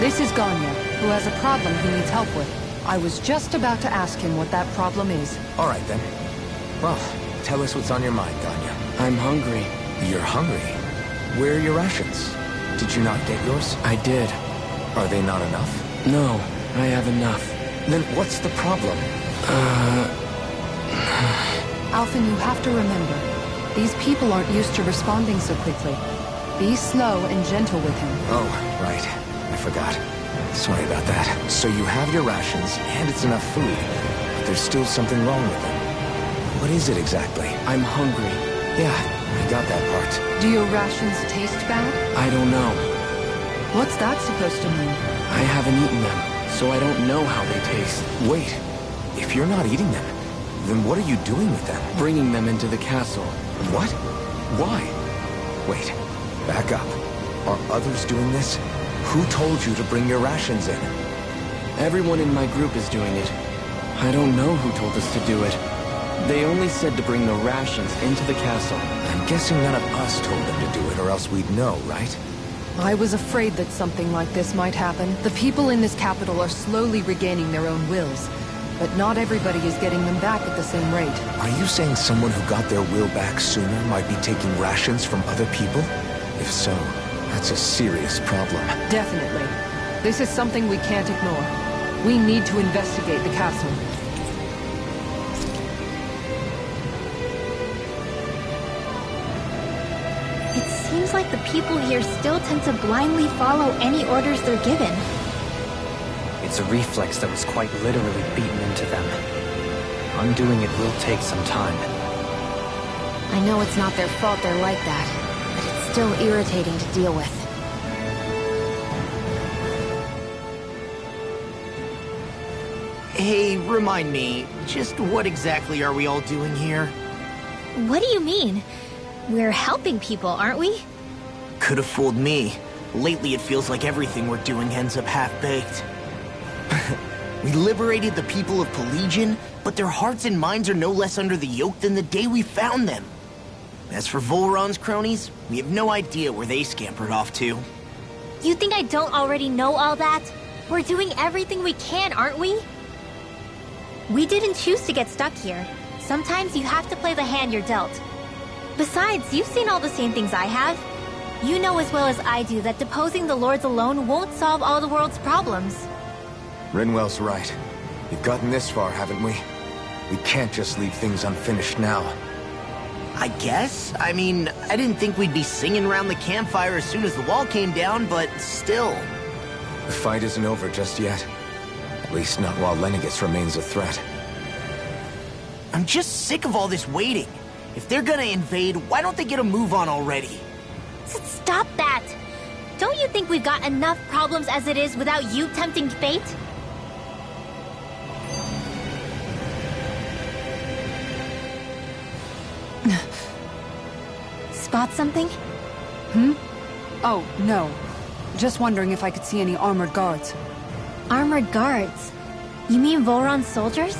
This is Ganya, who has a problem he needs help with. I was just about to ask him what that problem is. All right, then. Well, tell us what's on your mind, Ganya. I'm hungry. You're hungry? Where are your rations? Did you not get yours? I did. Are they not enough? No, I have enough. Then what's the problem? Alphen, you have to remember, these people aren't used to responding so quickly. Be slow and gentle with him. Oh, right. I forgot. Sorry about that. So you have your rations, and it's enough food, but there's still something wrong with them. What is it exactly? I'm hungry. Yeah, I got that part. Do your rations taste bad? I don't know. What's that supposed to mean? I haven't eaten them, so I don't know how they taste. Wait, if you're not eating them, then what are you doing with them? Bringing them into the castle. What? Why? Wait, back up. Are others doing this? Who told you to bring your rations in? Everyone in my group is doing it. I don't know who told us to do it. They only said to bring the rations into the castle. I'm guessing none of us told them to do it, or else we'd know, right? I was afraid that something like this might happen. The people in this capital are slowly regaining their own wills, but not everybody is getting them back at the same rate. Are you saying someone who got their will back sooner might be taking rations from other people? If so, that's a serious problem. Definitely. This is something we can't ignore. We need to investigate the castle. It seems like the people here still tend to blindly follow any orders they're given. It's a reflex that was quite literally beaten into them. Undoing it will take some time. I know it's not their fault they're like that, but it's still irritating to deal with. Hey, remind me, just what exactly are we all doing here? What do you mean? We're helping people, aren't we? Could have fooled me. Lately it feels like everything we're doing ends up half-baked. We liberated the people of Pelegion, but their hearts and minds are no less under the yoke than the day we found them. As for Volron's cronies, we have no idea where they scampered off to. You think I don't already know all that? We're doing everything we can, aren't we? We didn't choose to get stuck here. Sometimes you have to play the hand you're dealt. Besides, you've seen all the same things I have. You know as well as I do that deposing the lords alone won't solve all the world's problems. Rinwell's right. We've gotten this far, haven't we? We can't just leave things unfinished now. I guess? I mean, I didn't think we'd be singing around the campfire as soon as the wall came down, but still. The fight isn't over just yet. At least not while Lenegis remains a threat. I'm just sick of all this waiting. If they're gonna invade, why don't they get a move on already? Stop that! Don't you think we've got enough problems as it is without you tempting fate? Spot something? Oh, no. Just wondering if I could see any armored guards. Armored guards? You mean Volron's soldiers?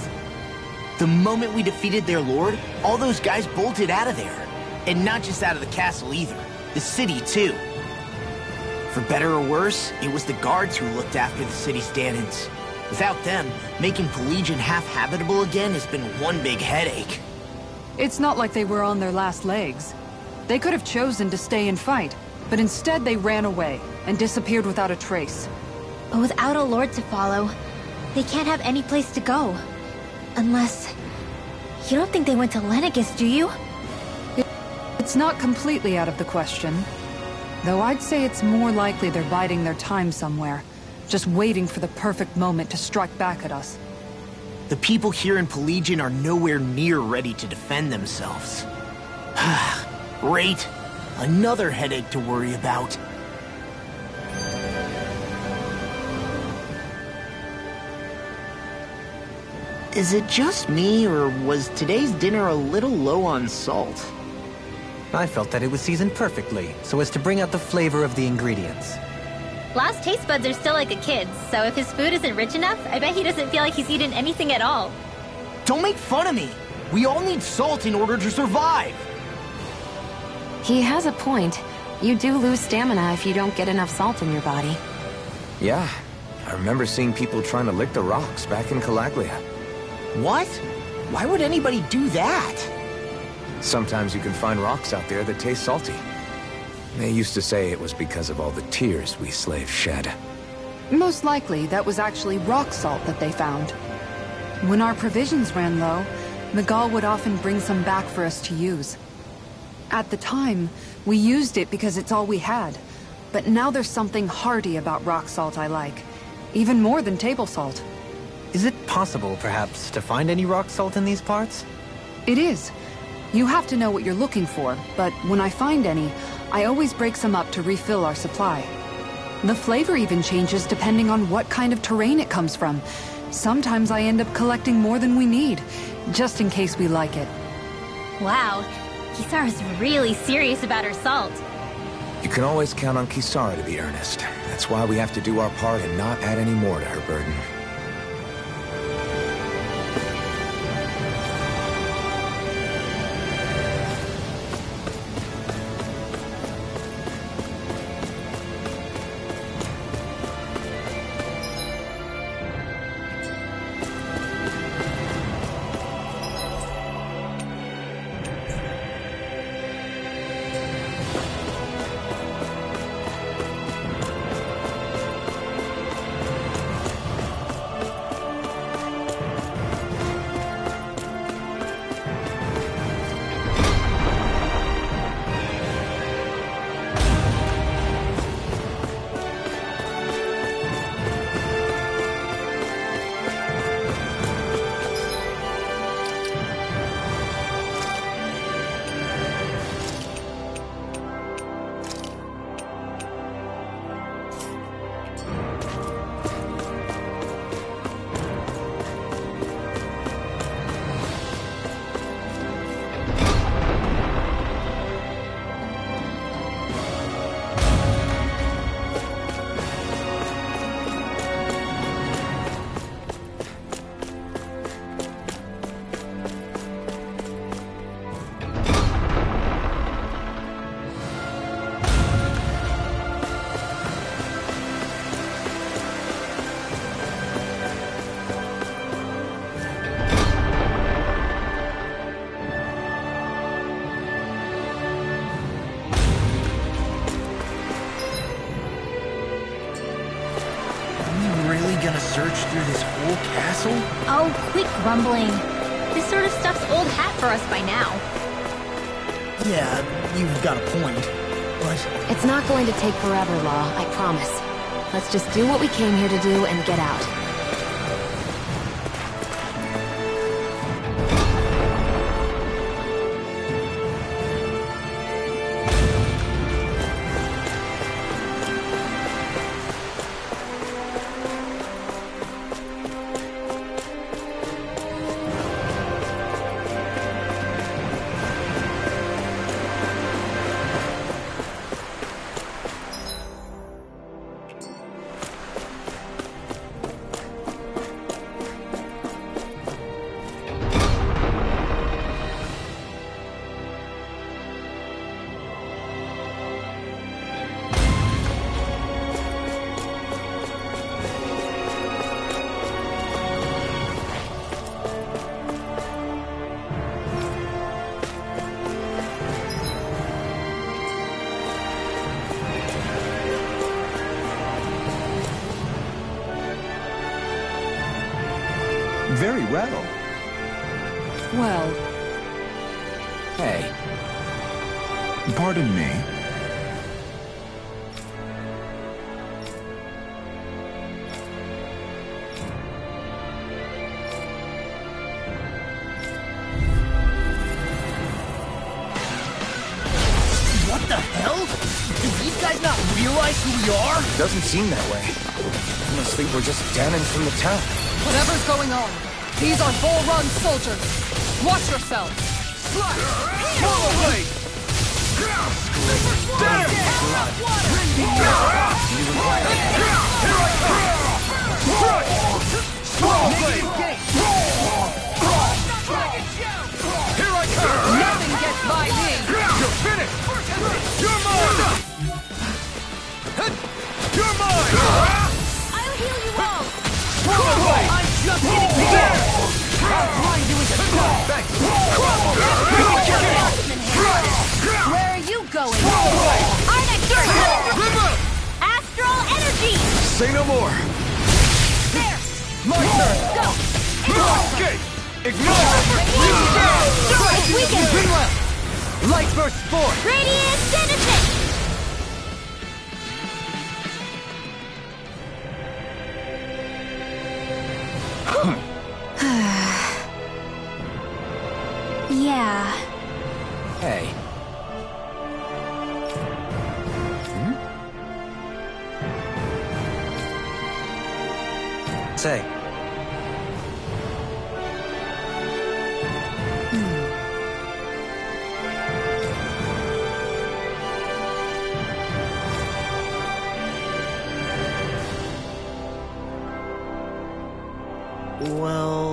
The moment we defeated their lord, all those guys bolted out of there. And not just out of the castle either. The city, too. For better or worse, it was the guards who looked after the city's Dahnans. Without them, making Pelegion half-habitable again has been one big headache. It's not like they were on their last legs. They could have chosen to stay and fight, but instead they ran away and disappeared without a trace. But without a lord to follow, they can't have any place to go. Unless... You don't think they went to Lenegis, do you? It's not completely out of the question. Though I'd say it's more likely they're biding their time somewhere, just waiting for the perfect moment to strike back at us. The people here in Pelegion are nowhere near ready to defend themselves. Great. Another headache to worry about. Is it just me, or was today's dinner a little low on salt? I felt that it was seasoned perfectly, so as to bring out the flavor of the ingredients. Last taste buds are still like a kid's, so if his food isn't rich enough, I bet he doesn't feel like he's eaten anything at all. Don't make fun of me! We all need salt in order to survive! He has a point. You do lose stamina if you don't get enough salt in your body. Yeah, I remember seeing people trying to lick the rocks back in Calaglia. What? Why would anybody do that? Sometimes you can find rocks out there that taste salty. They used to say it was because of all the tears we slaves shed. Most likely, that was actually rock salt that they found. When our provisions ran low, Miguel would often bring some back for us to use. At the time, we used it because it's all we had. But now there's something hearty about rock salt I like. Even more than table salt. Is it possible, perhaps, to find any rock salt in these parts? It is. You have to know what you're looking for, but when I find any, I always break some up to refill our supply. The flavor even changes depending on what kind of terrain it comes from. Sometimes I end up collecting more than we need, just in case we like it. Wow, Kisara's really serious about her salt. You can always count on Kisara to be earnest. That's why we have to do our part and not add any more to her burden. Gonna search through this whole castle? Oh, quit grumbling. This sort of stuff's old hat for us by now. Yeah, you've got a point, but... It's not going to take forever, Law, I promise. Let's just do what we came here to do and get out. Very well. Well... Hey, Pardon me. What the hell? Do these guys not realize who we are? doesn't seem that way. I must think we're just damning from the town. Whatever's going on, these are Bull-Run soldiers. Watch yourselves. Nothing gets by me. You're finished! You're mine! You're mine! Say no more! There! My turn! Go! Escape! Ignore! Weaken! Bring left! Light burst forth! Radiant Denizen! Yeah. Hey. Say. Well...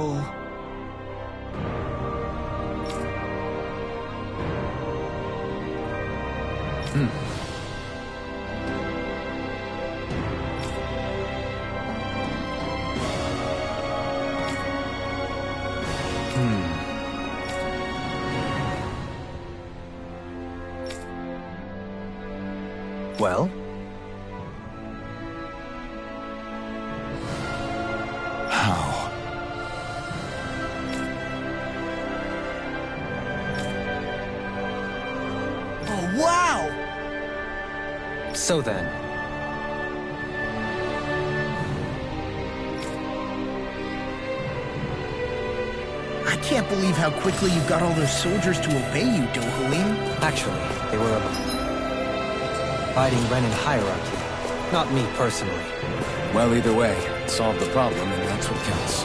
Well? How? Oh, wow! So then. I can't believe how quickly you got all those soldiers to obey you, Dohalim. Actually, they were fighting Renan hierarchy. Not me personally. Well, either way, solve the problem, and that's what counts.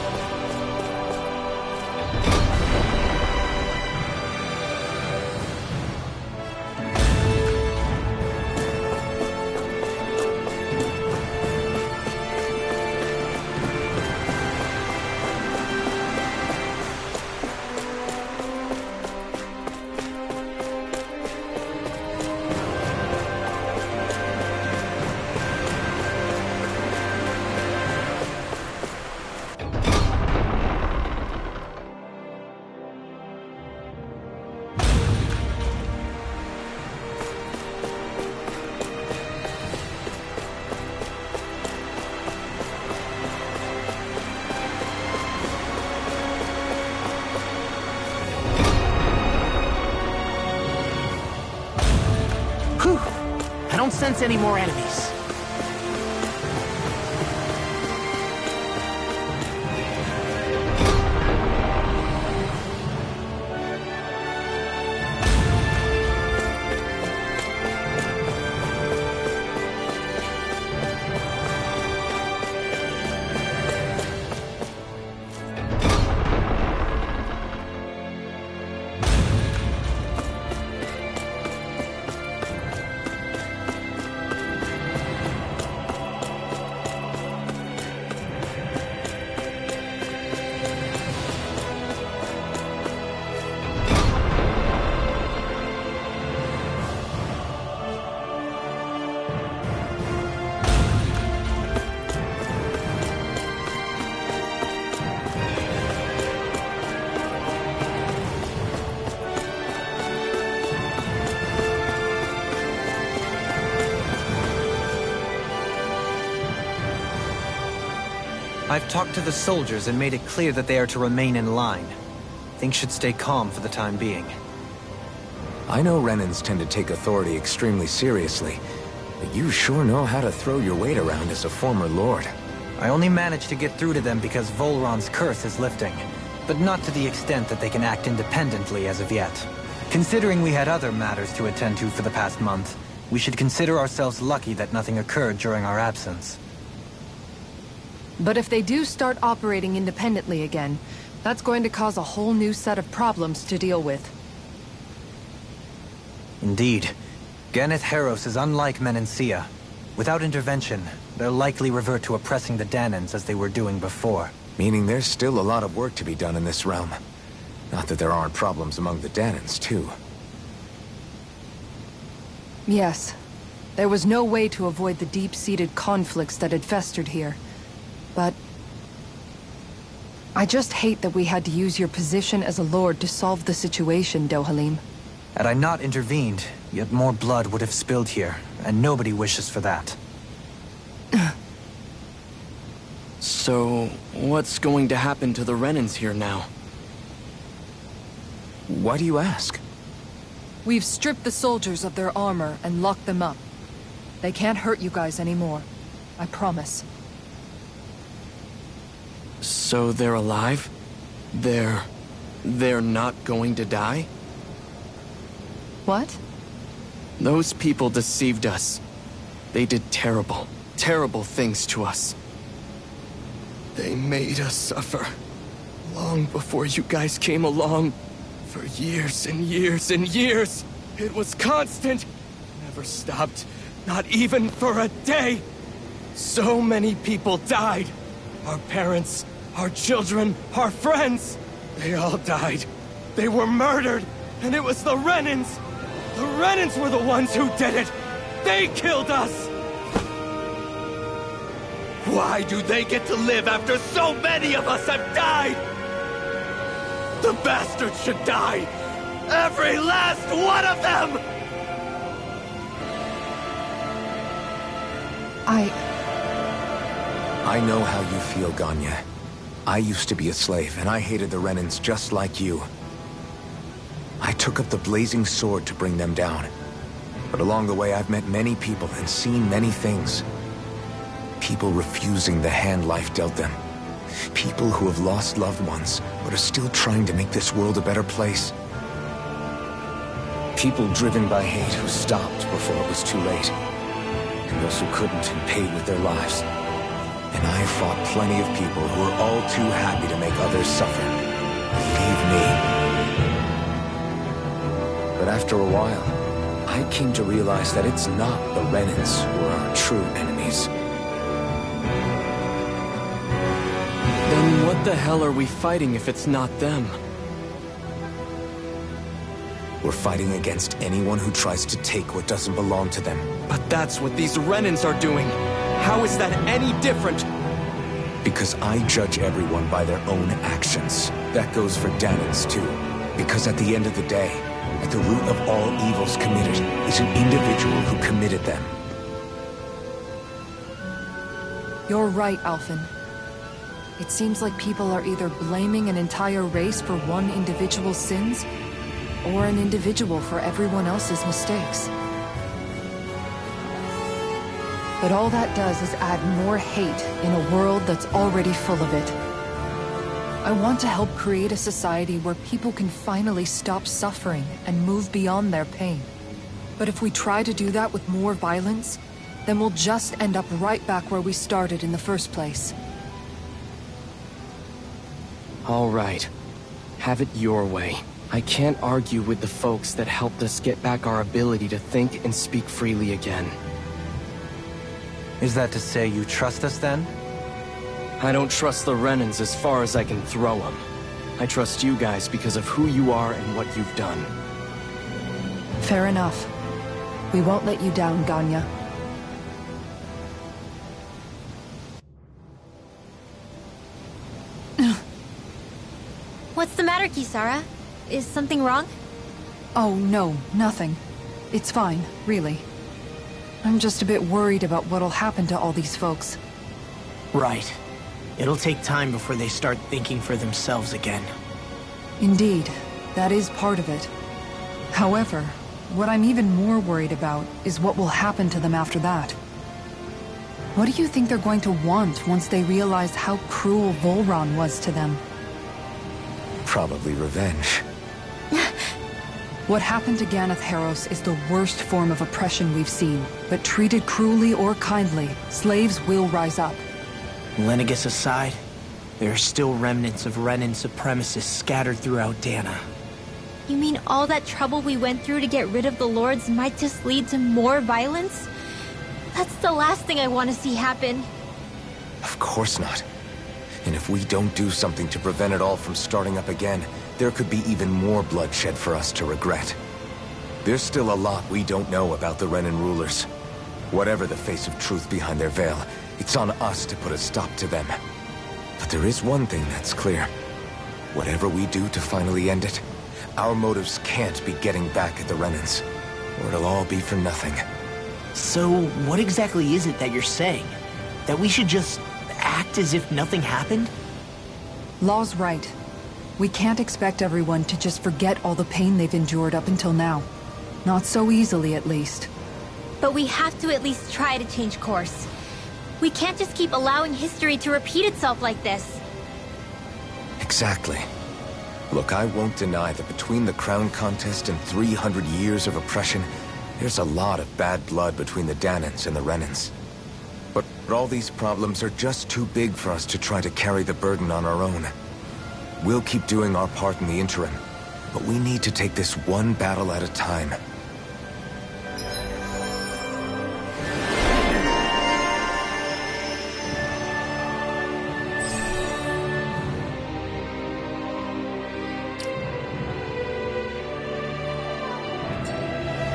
I don't sense any more enemies. I've talked to the soldiers and made it clear that they are to remain in line. Things should stay calm for the time being. I know Renans tend to take authority extremely seriously, but you sure know how to throw your weight around as a former lord. I only managed to get through to them because Volron's curse is lifting, but not to the extent that they can act independently as of yet. Considering we had other matters to attend to for the past month, we should consider ourselves lucky that nothing occurred during our absence. But if they do start operating independently again, that's going to cause a whole new set of problems to deal with. Indeed. Ganeth Heros is unlike Menancia. Without intervention, they'll likely revert to oppressing the Danans as they were doing before. Meaning there's still a lot of work to be done in this realm. Not that there aren't problems among the Danans, too. Yes. There was no way to avoid the deep-seated conflicts that had festered here. But I just hate that we had to use your position as a lord to solve the situation, Dohalim. Had I not intervened, yet more blood would have spilled here, and nobody wishes for that. So, what's going to happen to the Renans here now? Why do you ask? We've stripped the soldiers of their armor and locked them up. They can't hurt you guys anymore. I promise. So they're alive? They're not going to die? What? Those people deceived us. They did terrible, terrible things to us. They made us suffer. Long before you guys came along. For years and years and years. It was constant. Never stopped. Not even for a day. So many people died. Our parents, our children, our friends. They all died. They were murdered. And it was the Renans. The Renans were the ones who did it. They killed us. Why do they get to live after so many of us have died? The bastards should die! Every last one of them! I know how you feel, Ganya. I used to be a slave, and I hated the Renans just like you. I took up the blazing sword to bring them down. But along the way, I've met many people and seen many things. People refusing the hand life dealt them. People who have lost loved ones, but are still trying to make this world a better place. People driven by hate who stopped before it was too late. And those who couldn't and paid with their lives. And I fought plenty of people who were all too happy to make others suffer. Believe me. But after a while, I came to realize that it's not the Renans who are our true enemies. Then what the hell are we fighting if it's not them? We're fighting against anyone who tries to take what doesn't belong to them. But that's what these Renans are doing. How is that any different? Because I judge everyone by their own actions. That goes for Dahnans too. Because at the end of the day, at the root of all evils committed is an individual who committed them. You're right, Alphen. It seems like people are either blaming an entire race for one individual's sins, or an individual for everyone else's mistakes. But all that does is add more hate in a world that's already full of it. I want to help create a society where people can finally stop suffering and move beyond their pain. But if we try to do that with more violence, then we'll just end up right back where we started in the first place. All right. Have it your way. I can't argue with the folks that helped us get back our ability to think and speak freely again. Is that to say you trust us then? I don't trust the Renans as far as I can throw them. I trust you guys because of who you are and what you've done. Fair enough. We won't let you down, Ganya. What's the matter, Kisara? Is something wrong? Oh, no, nothing. It's fine, really. I'm just a bit worried about what'll happen to all these folks. Right. It'll take time before they start thinking for themselves again. Indeed, that is part of it. However, what I'm even more worried about is what will happen to them after that. What do you think they're going to want once they realize how cruel Volron was to them? Probably revenge. What happened to Ganath Haros is the worst form of oppression we've seen, but treated cruelly or kindly, slaves will rise up. Lenegis aside, there are still remnants of Renan supremacists scattered throughout Dahna. You mean all that trouble we went through to get rid of the Lords might just lead to more violence? That's the last thing I want to see happen. Of course not. And if we don't do something to prevent it all from starting up again, there could be even more bloodshed for us to regret. There's still a lot we don't know about the Renan rulers. Whatever the face of truth behind their veil, it's on us to put a stop to them. But there is one thing that's clear. Whatever we do to finally end it, our motives can't be getting back at the Renans, or it'll all be for nothing. So, what exactly is it that you're saying? That we should just act as if nothing happened? Law's right. We can't expect everyone to just forget all the pain they've endured up until now. Not so easily, at least. But we have to at least try to change course. We can't just keep allowing history to repeat itself like this. Exactly. Look, I won't deny that between the crown contest and 300 years of oppression, there's a lot of bad blood between the Dahnans and the Renans. But all these problems are just too big for us to try to carry the burden on our own. We'll keep doing our part in the interim, but we need to take this one battle at a time.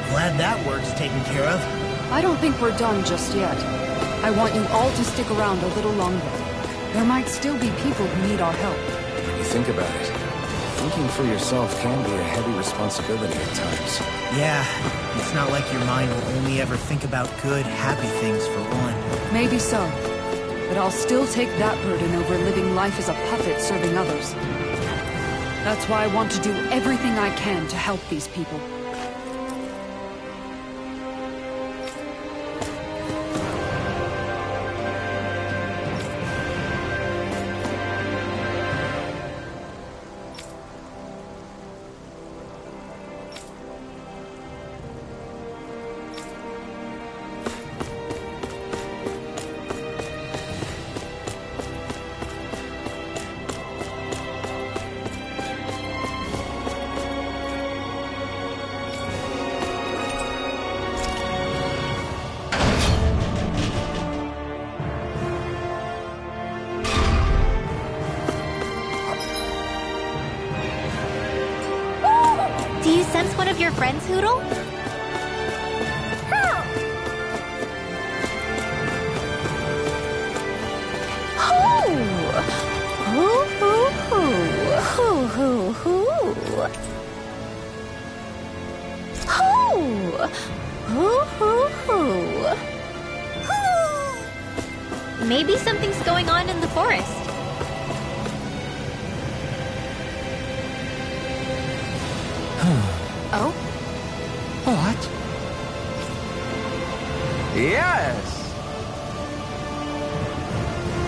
Glad that work's taken care of. I don't think we're done just yet. I want you all to stick around a little longer. There might still be people who need our help. When you think about it, thinking for yourself can be a heavy responsibility at times. Yeah, it's not like your mind will only ever think about good, happy things for one. Maybe so. But I'll still take that burden over living life as a puppet serving others. That's why I want to do everything I can to help these people. Do you sense one of your friends, Hootle? Maybe something's going on in the forest. Oh? What? Yes!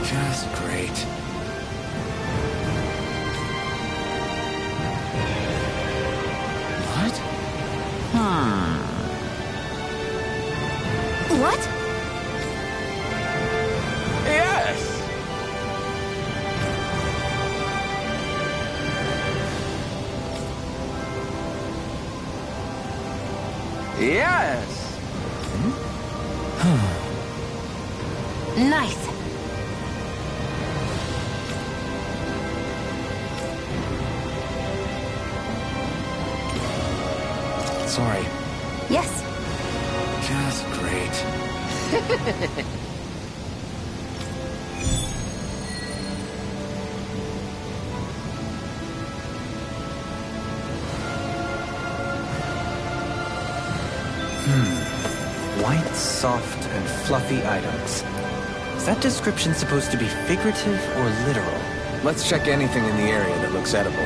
Just great. What? What? Yes! Yes! Nice. Sorry. Yes. Just great. White, soft, and fluffy items. Is that description supposed to be figurative or literal? Let's check anything in the area that looks edible.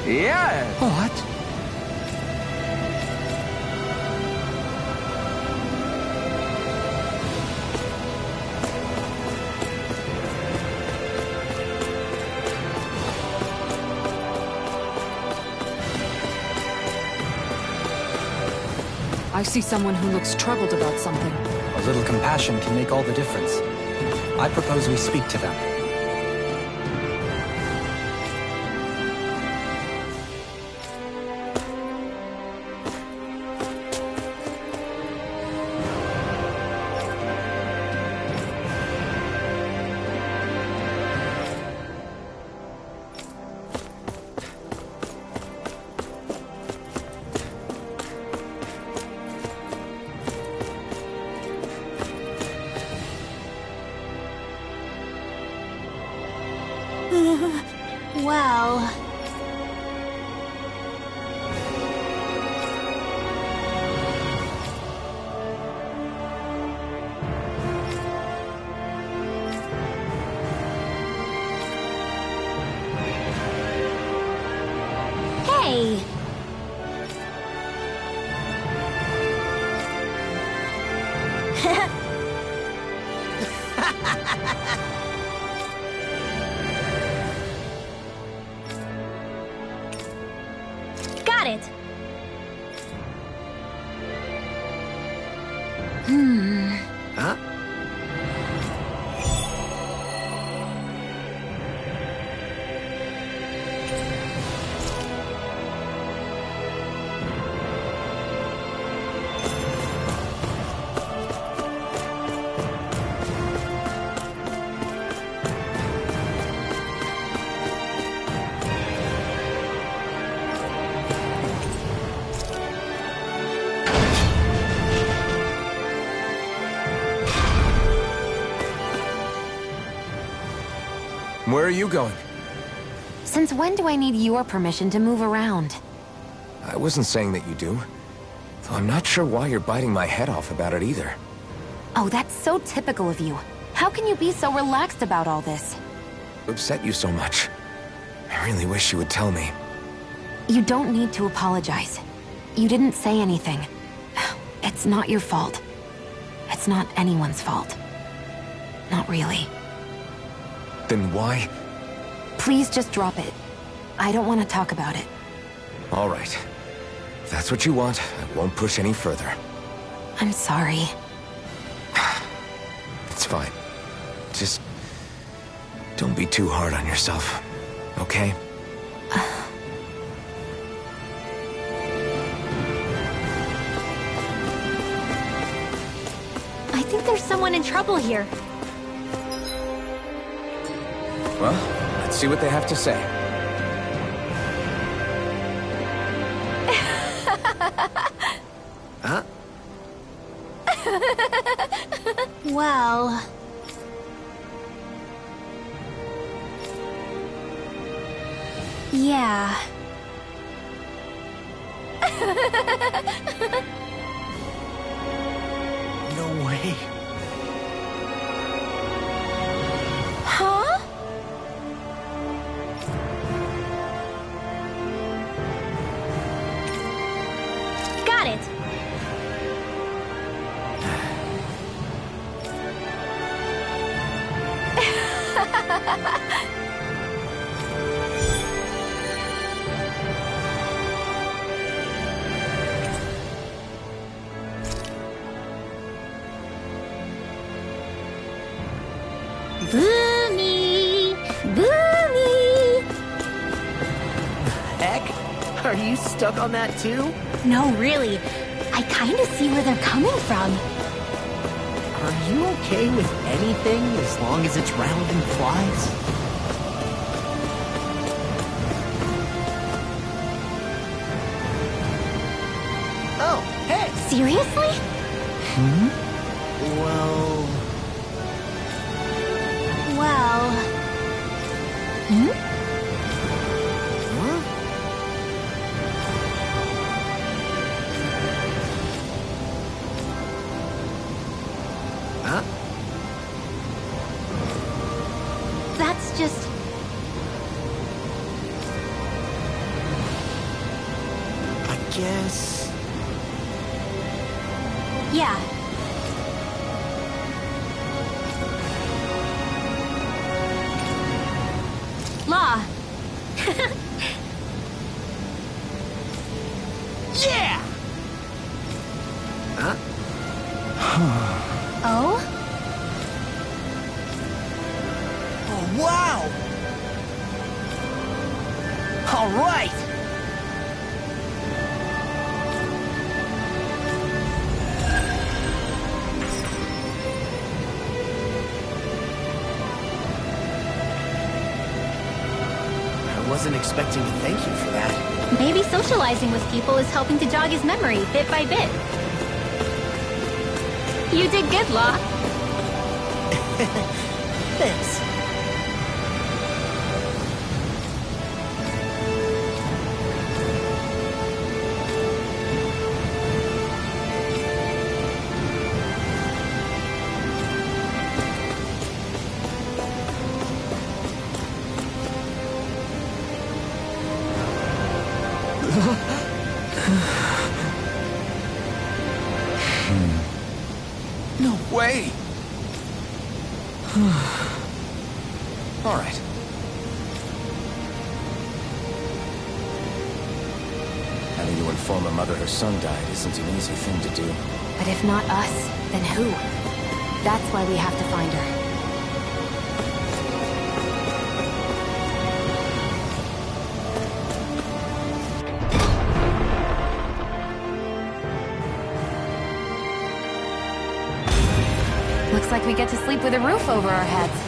Yes! What? I see someone who looks troubled about something. A little compassion can make all the difference. I propose we speak to them. Well... Hey! Got it! Huh? Where are you going? Since when do I need your permission to move around? I wasn't saying that you do. Though I'm not sure why you're biting my head off about it either. Oh, that's so typical of you. How can you be so relaxed about all this? Upset you so much. I really wish you would tell me. You don't need to apologize. You didn't say anything. It's not your fault. It's not anyone's fault. Not really. Then why? Please just drop it. I don't want to talk about it. All right. If that's what you want, I won't push any further. I'm sorry. It's fine. Just don't be too hard on yourself, okay? I think there's someone in trouble here. Well, let's see what they have to say. Huh? Well... yeah. No way. Huh? Got it. Boomy! Boomy! Heck? Are you stuck on that too? No, really. I kinda see where they're coming from. Are you okay with anything as long as it's round and flies? Oh, hey! Seriously? Well... Well... Huh? Huh? That's just... I guess... yeah. Law. Yeah! Huh? Oh? Oh, wow! All right! I wasn't expecting to thank you for that. Maybe socializing with people is helping to jog his memory bit by bit. You did good, Law. Thanks. No way! All right. Having to inform a mother her son died isn't an easy thing to do. But if not us, then who? That's why we have to find her. Looks like we get to sleep with a roof over our heads.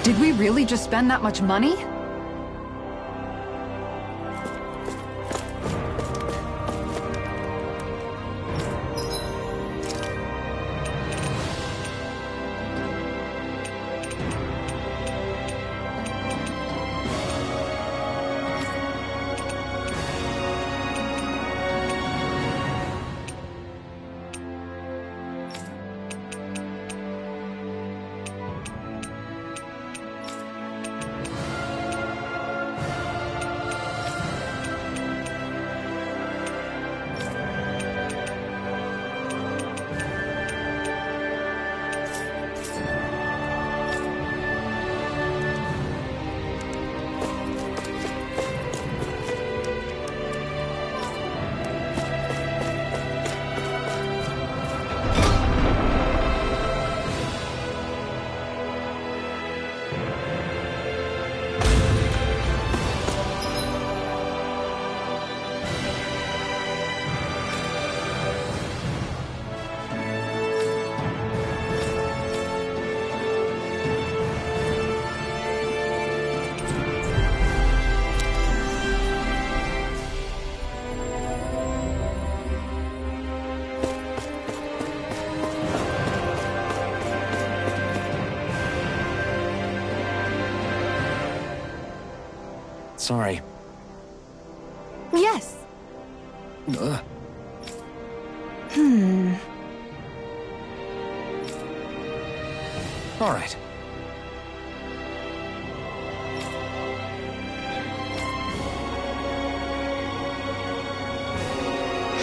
Did we really just spend that much money? Sorry. Yes. Ugh. All right.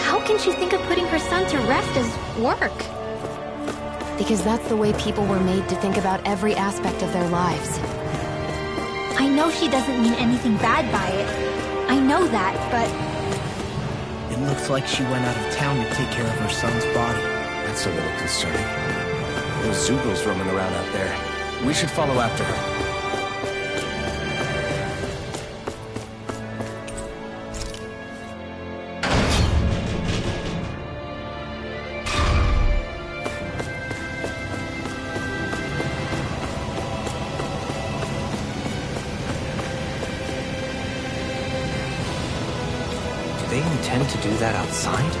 How can she think of putting her son to rest as work? Because that's the way people were made to think about every aspect of their lives. I know she doesn't mean anything bad by it. I know that, but... It looks like she went out of town to take care of her son's body. That's a little concerning. There's Zoogles roaming around out there. We should follow after her. Do they intend to do that outside?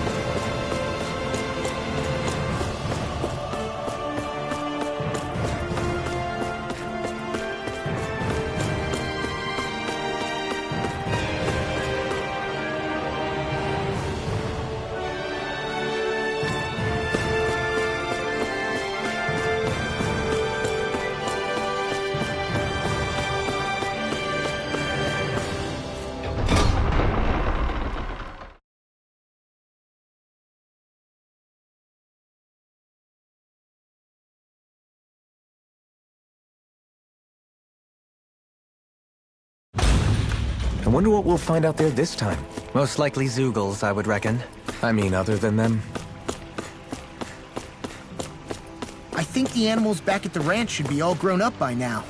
I wonder what we'll find out there this time. Most likely Zoogles, I would reckon. I mean, other than them. think the animals back at the ranch should be all grown up by now.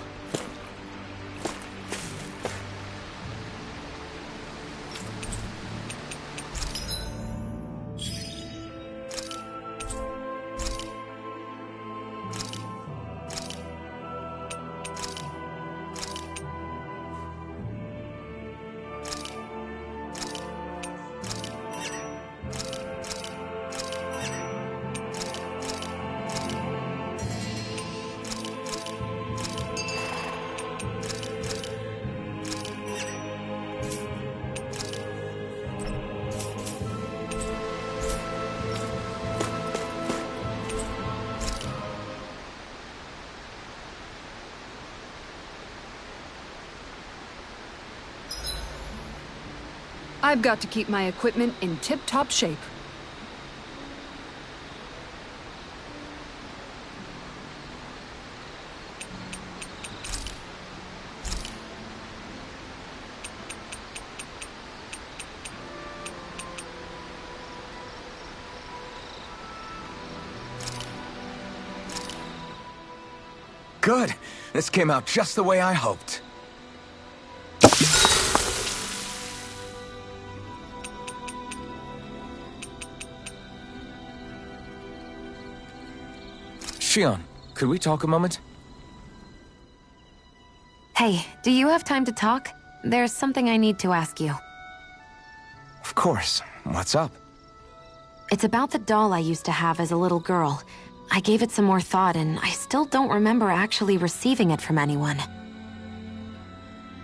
I've got to keep my equipment in tip-top shape. Good. This came out just the way I hoped. Shion, could we talk a moment? Hey, do you have time to talk? There's something I need to ask you. Of course. What's up? It's about the doll I used to have as a little girl. I gave it some more thought, and I still don't remember actually receiving it from anyone.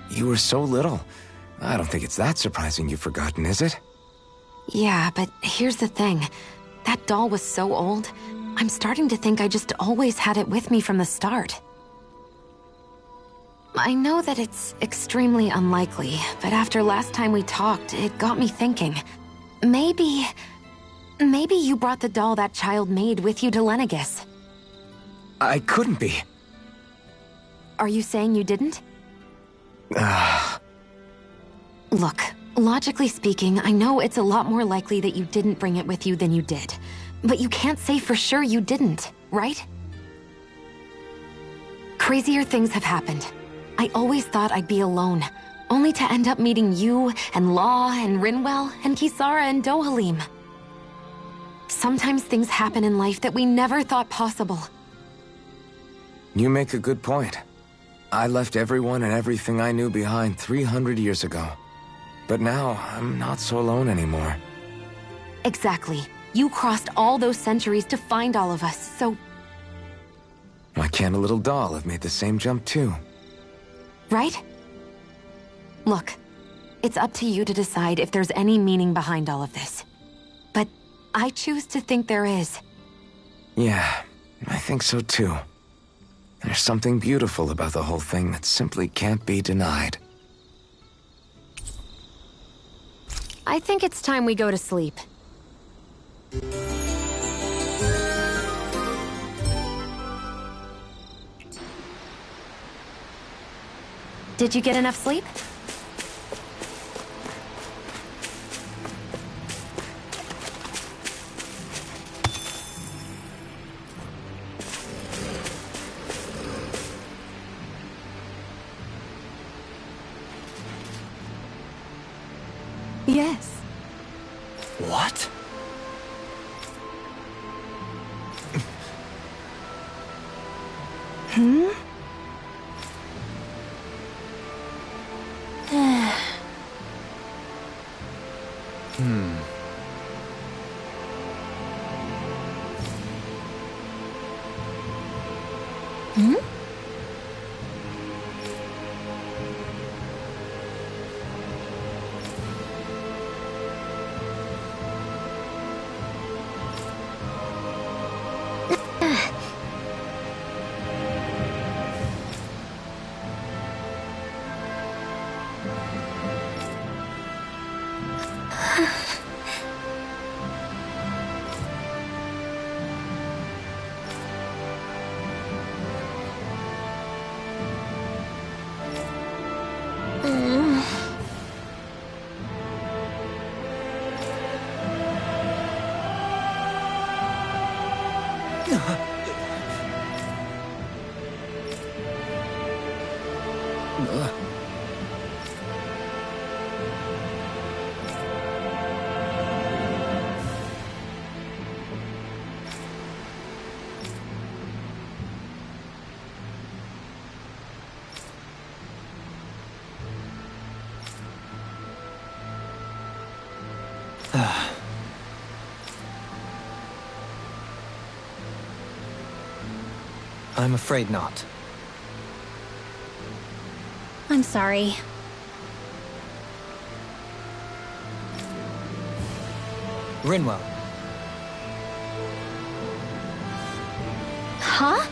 You were so little. I don't think it's that surprising you've forgotten, is it? Yeah, but here's the thing. That doll was so old, I'm starting to think I just always had it with me from the start. I know that it's extremely unlikely, but after last time we talked, it got me thinking. Maybe you brought the doll that child made with you to Lenegis. I couldn't be. Are you saying you didn't? Look, logically speaking, I know it's a lot more likely that you didn't bring it with you than you did. But you can't say for sure you didn't, right? Crazier things have happened. I always thought I'd be alone, only to end up meeting you, and Law, and Rinwell, and Kisara, and Dohalim. Sometimes things happen in life that we never thought possible. You make a good point. I left everyone and everything I knew behind 300 years ago. But now, I'm not so alone anymore. Exactly. You crossed all those centuries to find all of us, so... Why can't a little doll have made the same jump too? Right? Look, it's up to you to decide if there's any meaning behind all of this. But I choose to think there is. Yeah, I think so too. There's something beautiful about the whole thing that simply can't be denied. I think it's time we go to sleep. Did you get enough sleep? Yes. What? I'm afraid not. I'm sorry. Rinwell. Huh?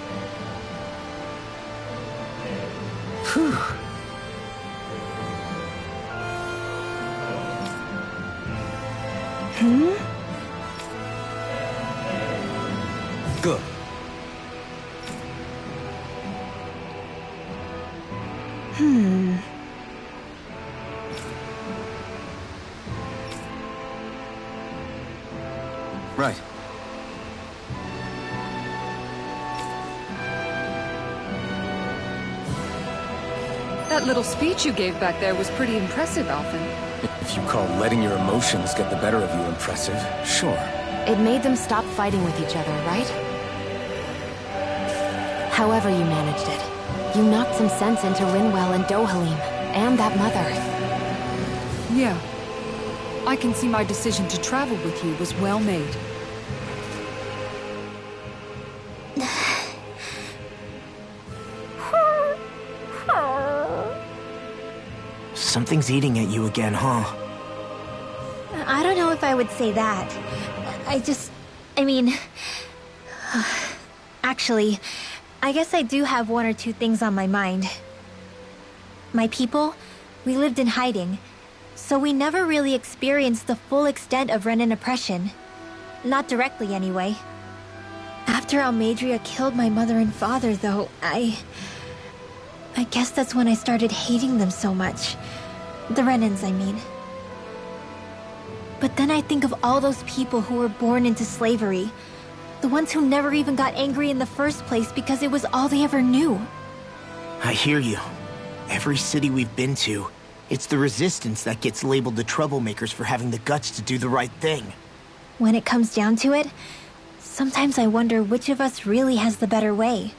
Phew. Good. Right. That little speech you gave back there was pretty impressive, Alphen. If you call letting your emotions get the better of you impressive, sure. It made them stop fighting with each other, right? However you managed it, you knocked some sense into Rinwell and Dohalim, and that mother. Yeah. I can see my decision to travel with you was well made. Something's eating at you again, huh? I don't know if I would say that. I mean... Actually, I guess I do have one or two things on my mind. My people, we lived in hiding, so we never really experienced the full extent of Renan oppression. Not directly, anyway. After Almeidrea killed my mother and father, though, I guess that's when I started hating them so much. The Renans, I mean. But then I think of all those people who were born into slavery. The ones who never even got angry in the first place because it was all they ever knew. I hear you. Every city we've been to, it's the Resistance that gets labeled the troublemakers for having the guts to do the right thing. When it comes down to it, sometimes I wonder which of us really has the better way.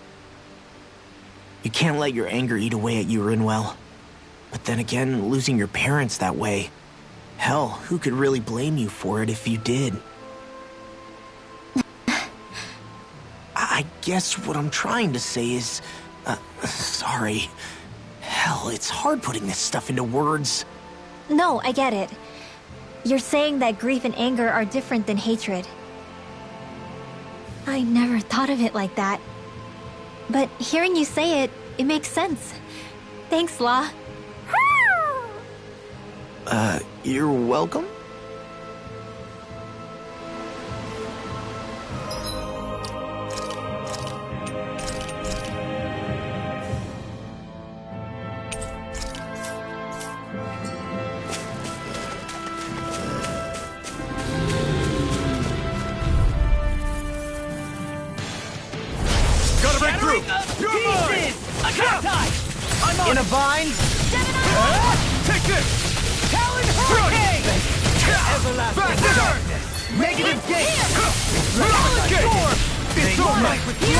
You can't let your anger eat away at you, Rinwell. But then again, losing your parents that way... Hell, who could really blame you for it if you did? I guess what I'm trying to say is... sorry. Hell, it's hard putting this stuff into words. No, I get it. You're saying that grief and anger are different than hatred. I never thought of it like that. But hearing you say it, it makes sense. Thanks, Law. You're welcome? Gotta break through! You're mine! In a bind? Take this! Talon Hurricane! Everlasting darkness! Negative gate! Storm! It's over! Blade! Here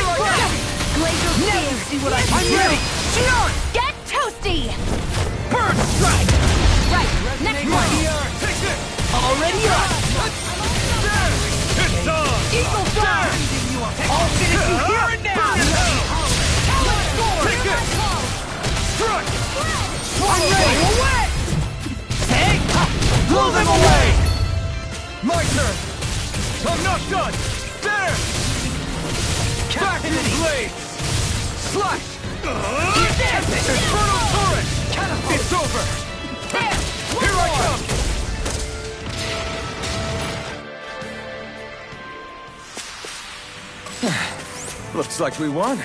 I go! Glacial Never see what I'm ready! Shion! Get toasty! Burn strike! Right, next one! Take this! Already up! It's on! Eagle Star! I'll finish you here and now! Take this! Strike! I'm ready! Away! Take! Blow them away! My turn! I'm not done! There! Back to blades! Slash! Infernal Torrent! It's over! Here I come! Looks like we won.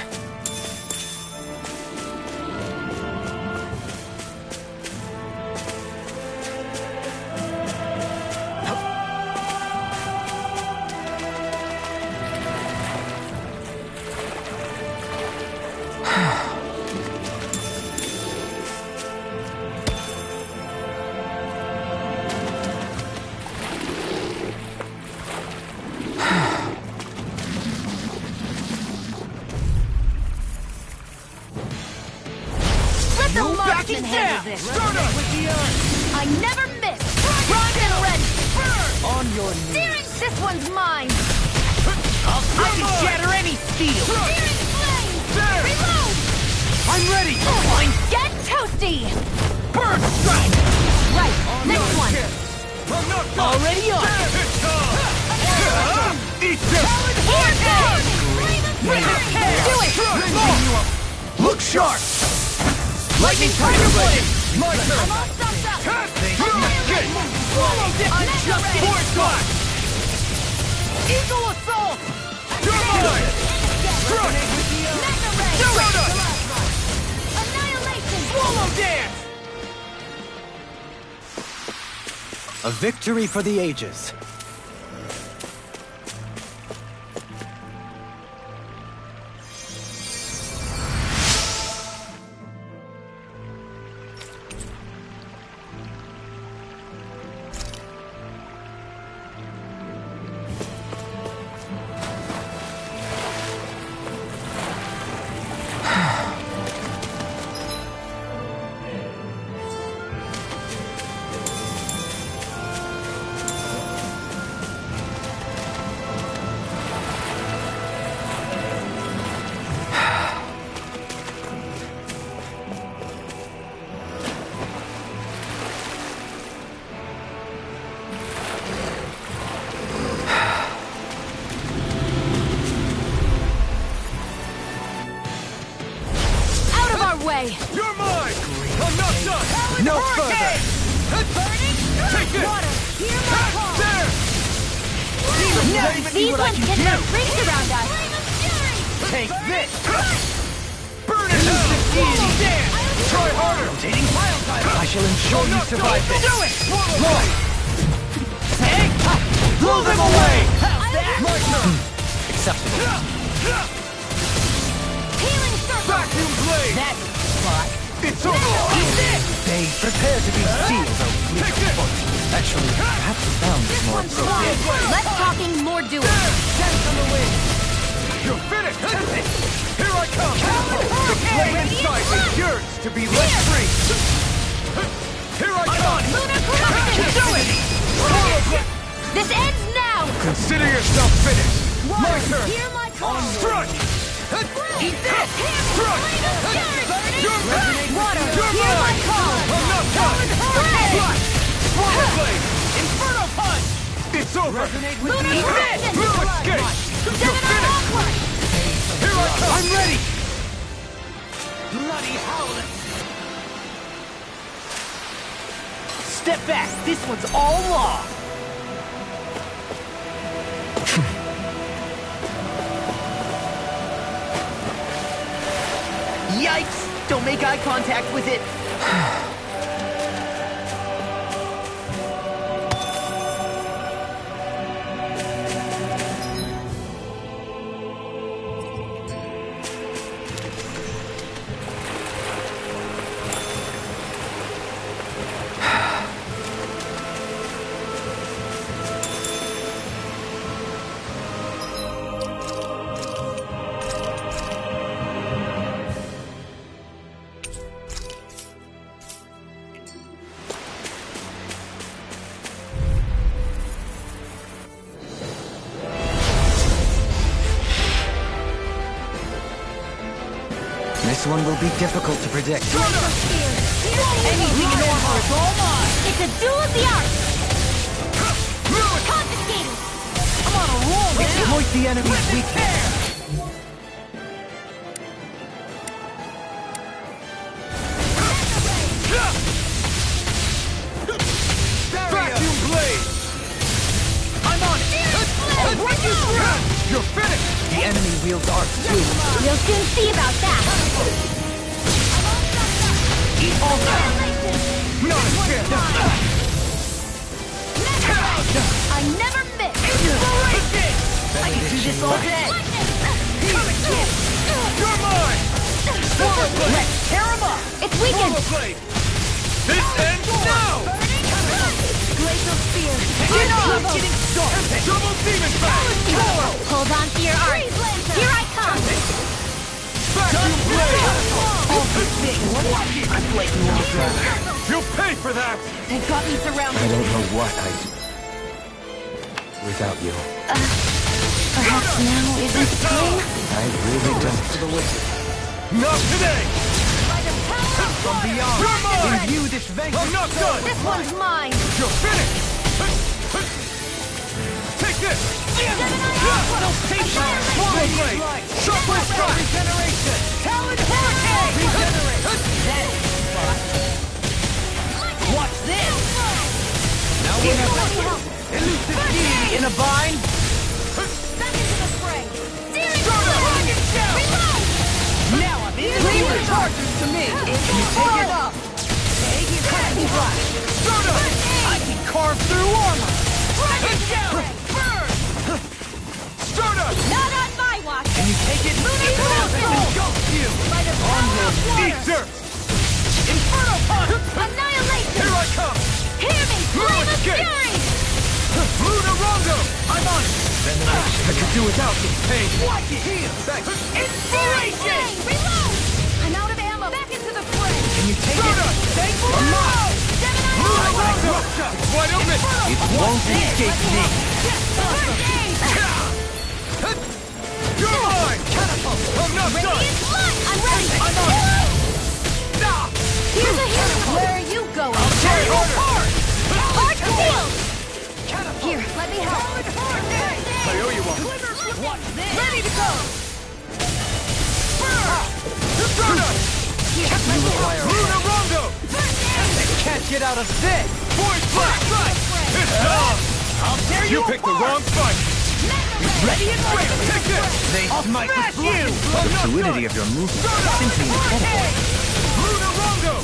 I never miss! Primed and ready! On your knees. Searing! This one's mine! I can shatter any steel! Searing flame! Reload! I'm ready! Get toasty! Burn strike! Right, next one! Already on! Here goes! Do it! Look sharp! Lightning Tiger Blade! My turn! I'm all stuffed up! Swallow this! Unjust Force Blast! Eagle Assault! You're mine! Crush! Mega Ray! Do it! Annihilation! Swallow Dance! A victory for the ages. Way. You're mine! I'm not done! No further! Burning! Take this! Water! Hear my call! There! No, these ones can run rings around us! Take this! Burn it out! Swallow Dance! Try harder! Rotating pile driver! I shall ensure you survive this. Do it! Swallow Take! Blow them away! How's that? My turn! Acceptable. Healing circle! Vacuum blade! That spot! It's over! Eat this! They prepare to be sealed, oh Take fleet this! of foot. Actually, perhaps the sound is more appropriate. Less talking, more doing! Dance on the wing! You're finished! Here I come! The flame inside me yearns to be let free! Here I come! Lunar corruption! Do it! This ends now! Consider yourself finished! My turn! Hear my call! Strike! Eat this! Strike! You're Water! You're Hear my mine! call! I'm not done! Flash! Flash! Swallow blade! Inferno punch! It's over! Lunar Eat this! corruption! No escape! You're finished! Here I come! I'm ready! Bloody howling! Step back! This one's all law! Yikes! Don't make eye contact with it! This one will be difficult to predict. Anything normal is all mine! It's a duel of the arts! Confiscating! I'm on a roll, man! Exploit the enemy's weakness. Vacuum blade! I'm on it! You're finished! The enemy wields arts too. We'll soon see about that! Eat all that! Not a chance! I never miss! Inspiration! I can do this all day! You're mine! Swallow blade! Let's tear him up! It's weakened! Swallow blade! This ends now! Glacial spear! Get on! Double demon back! Hold on to your arts! Here I come! Vacuum blade! All good things! I'm like no You'll pay for that! They got me surrounded. I don't know what I'd do without you. Perhaps now isn't the time? I really don't. For the wicked. Not today! By the power of From water. beyond, You're mine! imbue this vanquish I'm not soul. done! This one's mine. You're finished! Take this! No patience! Swallow blade! Sharply strike! Regeneration! Talon hurricane! Regenerate! Watch this. Now we have elusive deity in a bind. Back into the fray. Rocket shell! Reload. Now I'm in. Leave the charges to me. Can you take it up? Take it back. I can carve through armor. Dragon shell. Burn. Stardust! Not on my watch. Can you take it? Engulf you. By the power of water. Ether! Inferno punch. Annihilation. Here I come! Hear me. Flame of escape. fury. Lunarongo! I'm on it. I could do without this pain. Watch it here. Inspiration. Reload. I'm out of ammo. Back into the fray. Can you take it? Thank you. I'm on. Lunarongo! It's wide open! It won't escape me. You're mine! Catapult. I'm not done! I'm ready. I'm on it. Here's a hint. Where are you going? Try harder! Hard shield. Catapult. Here, let me help. I owe you one. Watch this. Ready to go. Stardust! Here, let me help. Lunarongo! Can't get out of this. Point blank! It's done! I'll tear You picked the wrong fight! Ready and Wait, take this! They smite with you. I'm not done! of your movement Stardust! simply incredible. Lunarongo!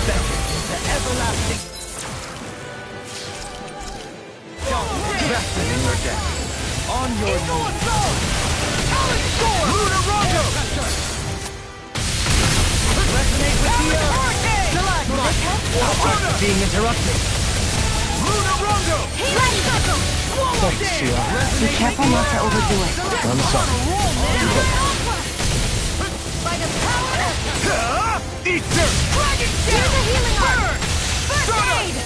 The everlasting. Vested in your death. On your knees. Lunarongo! Resonate with the earth. Stardust! Being interrupted. Lunarongo! Thanks, Shia. Be careful not to overdo it. I'm sorry. By the power of Ether! Dragon Here's a healing arm. First aid.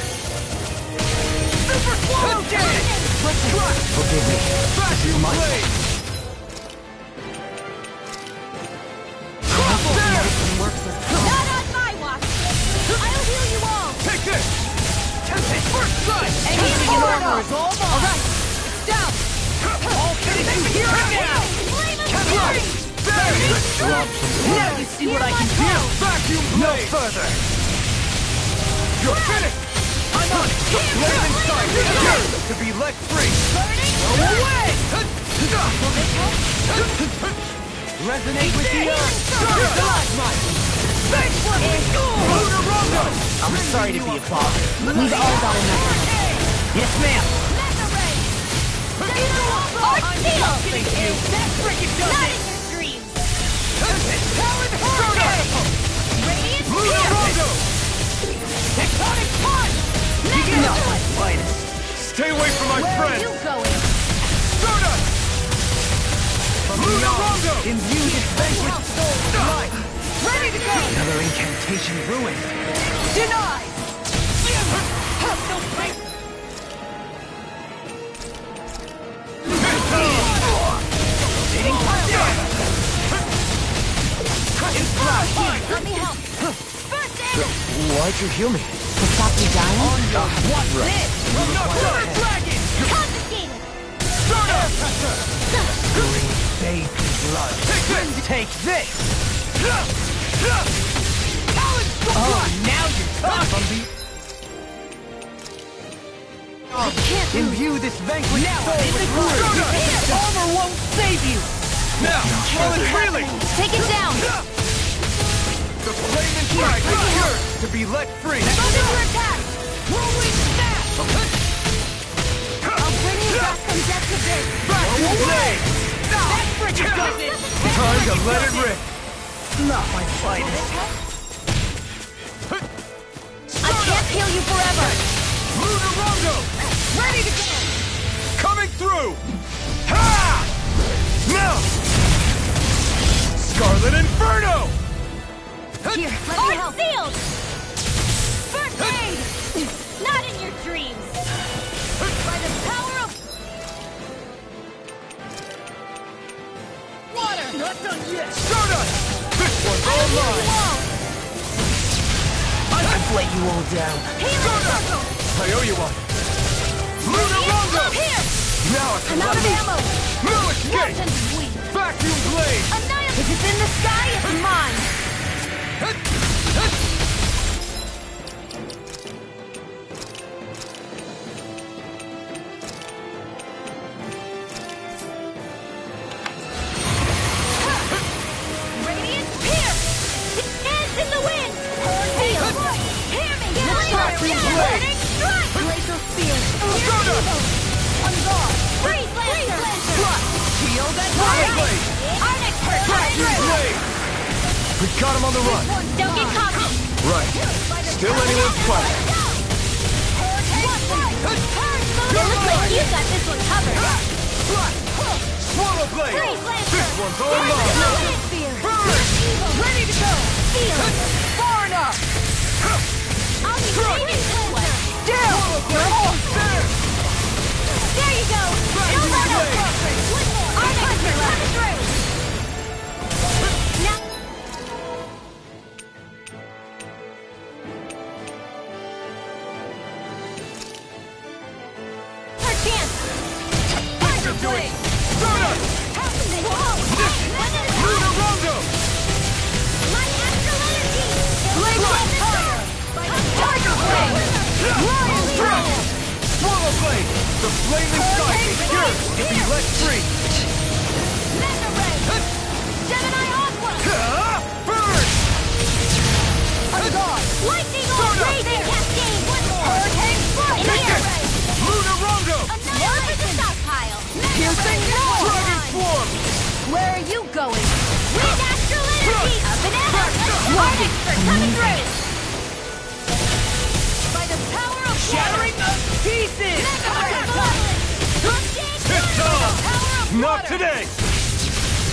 Super swallow damage! Forgive me. Vacuum blade! Cross there! Not on my watch. I'll heal you all. Take this! Tempest first strike! And healing armor is all mine. All right. It's down. All finishing here and now. Flame of fury. There! Now you see what I can do. Vacuum No blade! further. You're finished! I'm on it. Let him inside here! To be let free! No way. Resonate with the earth. Lunarongo! I'm sorry to be a bother. We've all got enough. Yes, ma'am. Art seal. That frickin' does Not it. in your dreams. Talon hurricane. Radiant Lunarongo! Tectonic punch. Not my finest. Stay away from my Where are friend! you going? Stardust! Lunarongo! Imbue this vanquished soul with life. Ready to go. Another incantation ruined. Denied. No fight. Let me help. First aid. Why'd you heal me? To stop you dying? What's this? I'm not done! Dragon. Confiscated. Green baby blood. Take this. Oh, now you're talking. I can't move. Imbue this vanquished soul with life. Armor won't save you. Now! While it's healing! Take it down. The flame inside is yours to be let free! Under attack. Rolling snap. I'll bring you back from death to this. Vacuum blade! That frickin' does it. Time to let it rip! Not my finest. I can't heal you forever. Lunarongo! Ready to go. Coming through! Ha! Now! Scarlet Inferno! Here, let me help. now! Sealed! First aid! Not in your dreams! By the power of... Water! Not done yet! Stardust! This one's all mine! I've let you all down. I owe you one! Lunar Rondo! Here! Now I can I'm out of ammo! No escape! Vacuum blade! If it's in the sky, it's mine! Radiant pierce! Hands in the wind! Hear me! Vacuum blade! Strike! Glacial spear! On guard! Freeze Lancer! Shield and blade! Arctic Vacuum blade! We got him on the run! Don't get cocky! Right. Still anyone's fight. Looks like you got this one covered! Swallow blade! Freeze Lancer! This one's all mine! Ready to go! Field! Far enough! I'll be saving this one! Down! You're almost there! There you go! No more! Arctic penetrate! Now... Her chance! Thunder blade! Stardust! Lunar Rondo! My astral energy! Blade Rush! Tiger Blade! Lion Thrust! Swallow blade! The flaming sky is yours to be let free! Mega Ray! Gemini Aqua! Burn! On guard! Lightning on Raging Cascade! One more! Hurricane Strike! Mega Ray! Lunar Rondo! Another for the stockpile! Piercing Roar! Dragon Swarm! Where are you going? Wind astral energy! Up and out! Arctic coming through! By the power of Shattering the pieces! It's on! Not today!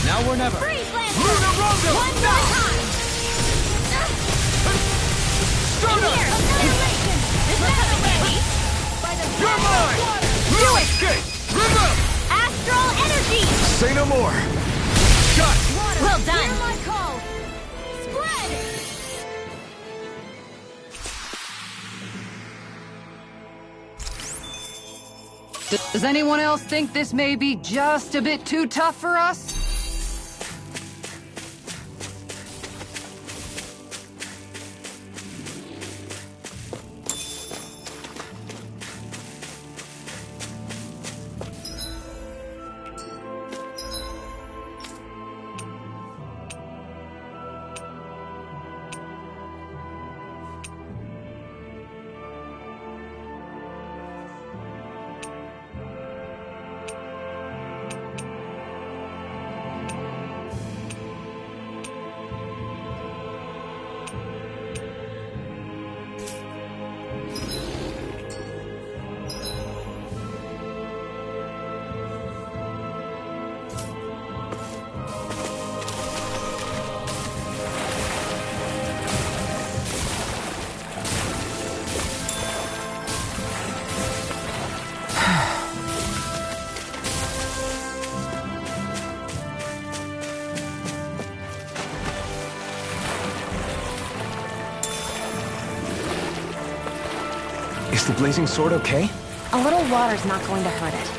Now or never. Freeze Lancer! Lunar Rondo! One more time! Stardust! Here! Annihilation! Is that ready? By the You're power mine! of water! No escape! River! Astral energy! Say no more! Shot! Well done! Hear my call! Spread! Does anyone else think this may be just a bit too tough for us? Is the blazing sword okay? A little water's not going to hurt it.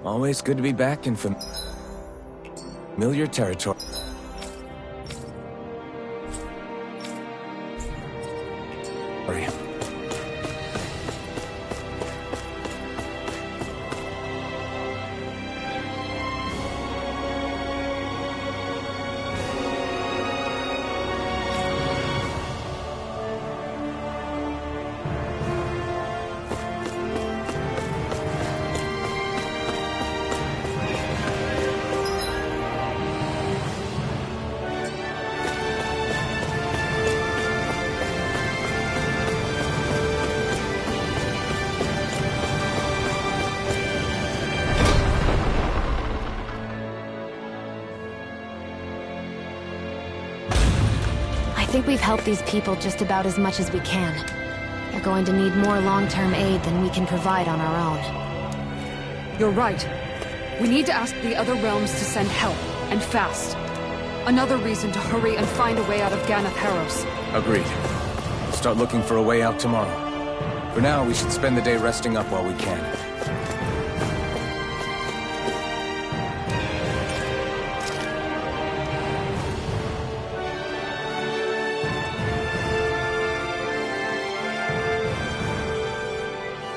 Always good to be back in familiar territory. think we've helped these people just about as much as we can. They're going to need more long-term aid than we can provide on our own. You're right. We need to ask the other realms to send help, and fast. Another reason to hurry and find a way out of Ganath Haros. Agreed. We'll start looking for a way out tomorrow. For now, we should spend the day resting up while we can.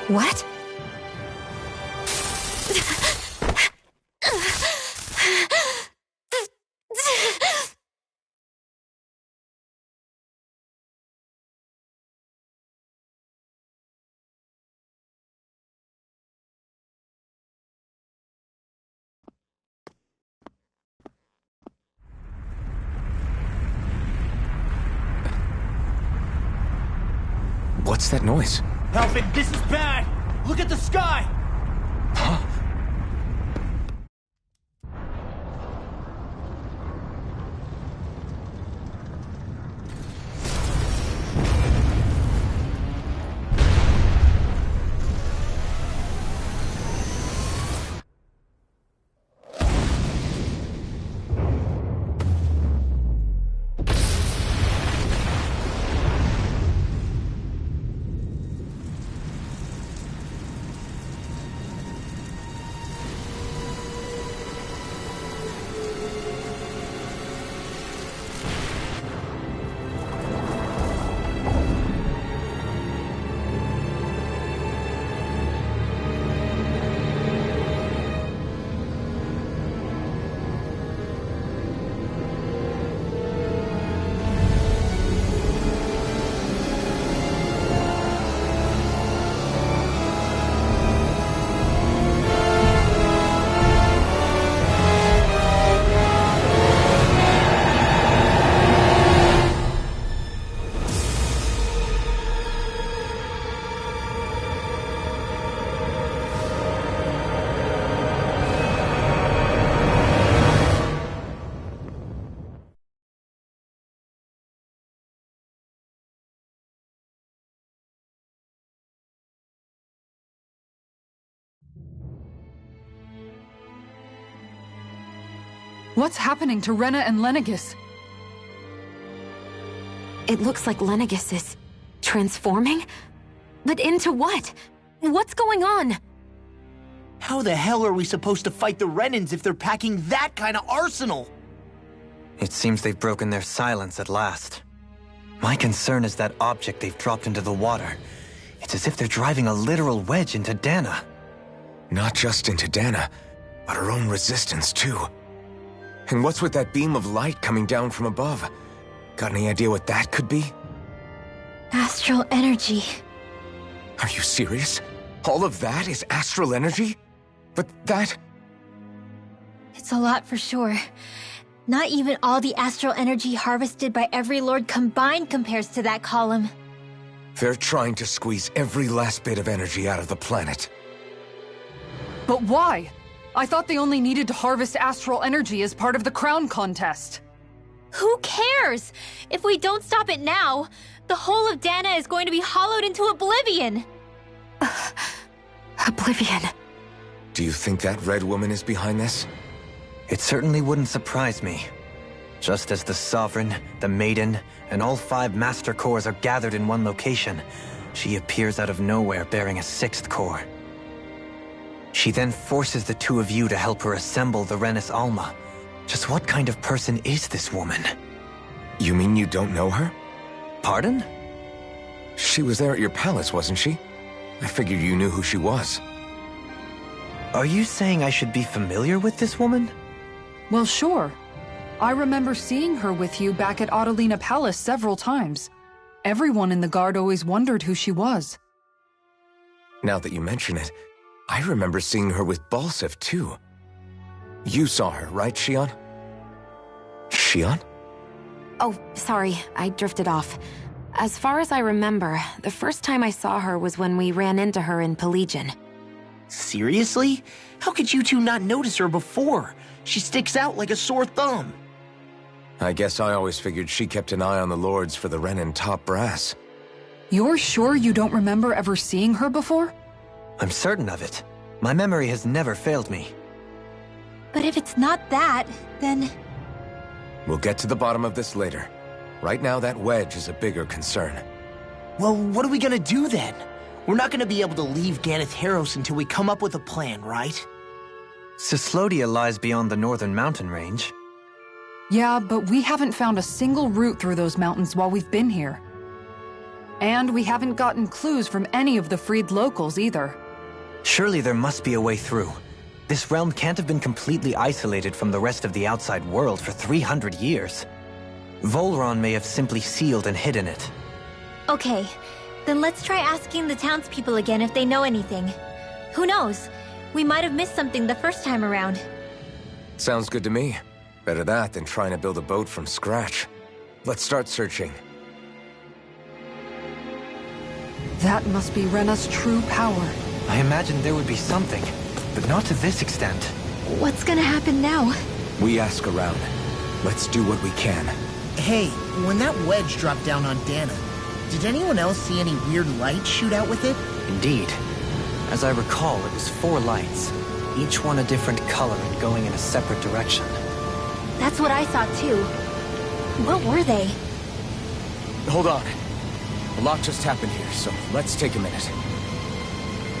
What? What's that noise? Helping, this is bad! Look at the sky! Huh? What's happening to Rena and Lenegis? It looks like Lenegis is transforming? But into what? What's going on? How the hell are we supposed to fight the Renans if they're packing that kind of arsenal? It seems they've broken their silence at last. My concern is that object they've dropped into the water. It's as if they're driving a literal wedge into Dana. Not just into Dana, but our own resistance too. And what's with that beam of light coming down from above? Got any idea what that could be? Astral energy. Are you serious? All of that is astral energy? But that... It's a lot for sure. Not even all the astral energy harvested by every lord combined compares to that column. They're trying to squeeze every last bit of energy out of the planet. But why? I thought they only needed to harvest astral energy as part of the crown contest. Who cares? If we don't stop it now, the whole of Dana is going to be hollowed into oblivion. Oblivion. Do you think that red woman is behind this? It certainly wouldn't surprise me. Just as the Sovereign, the Maiden, and all 5 Master Cores are gathered in one location, she appears out of nowhere bearing a 6th core. She then forces the 2 of you to help her assemble the Renis Alma. Just what kind of person is this woman? You mean you don't know her? Pardon? She was there at your palace, wasn't she? I figured you knew who she was. Are you saying I should be familiar with this woman? Well, sure. I remember seeing her with you back at Adelina Palace several times. Everyone in the guard always wondered who she was. Now that you mention it, I remember seeing her with Balseph, too. You saw her, right, Xion? Xion? Oh, sorry, I drifted off. As far as I remember, the first time I saw her was when we ran into her in Pelegion. Seriously? How could you two not notice her before? She sticks out like a sore thumb. I guess I always figured she kept an eye on the lords for the Renan top brass. You're sure you don't remember ever seeing her before? I'm certain of it. My memory has never failed me. But if it's not that, then... We'll get to the bottom of this later. Right now, that wedge is a bigger concern. Well, what are we gonna do then? We're not gonna be able to leave Ganeth Haros until we come up with a plan, right? Cyslodia lies beyond the northern mountain range. Yeah, but we haven't found a single route through those mountains while we've been here. And we haven't gotten clues from any of the freed locals either. Surely there must be a way through. This realm can't have been completely isolated from the rest of the outside world for 300 years. Volron may have simply sealed and hidden it. Okay, then let's try asking the townspeople again if they know anything. Who knows? We might have missed something the first time around. Sounds good to me. Better that than trying to build a boat from scratch. Let's start searching. That must be Rena's true power. I imagined there would be something, but not to this extent. What's gonna happen now? We ask around. Let's do what we can. Hey, when that wedge dropped down on Dana, did anyone else see any weird lights shoot out with it? Indeed. As I recall, it was 4 lights, each one a different color and going in a separate direction. That's what I thought too. What were they? Hold on. A lot just happened here, so let's take a minute.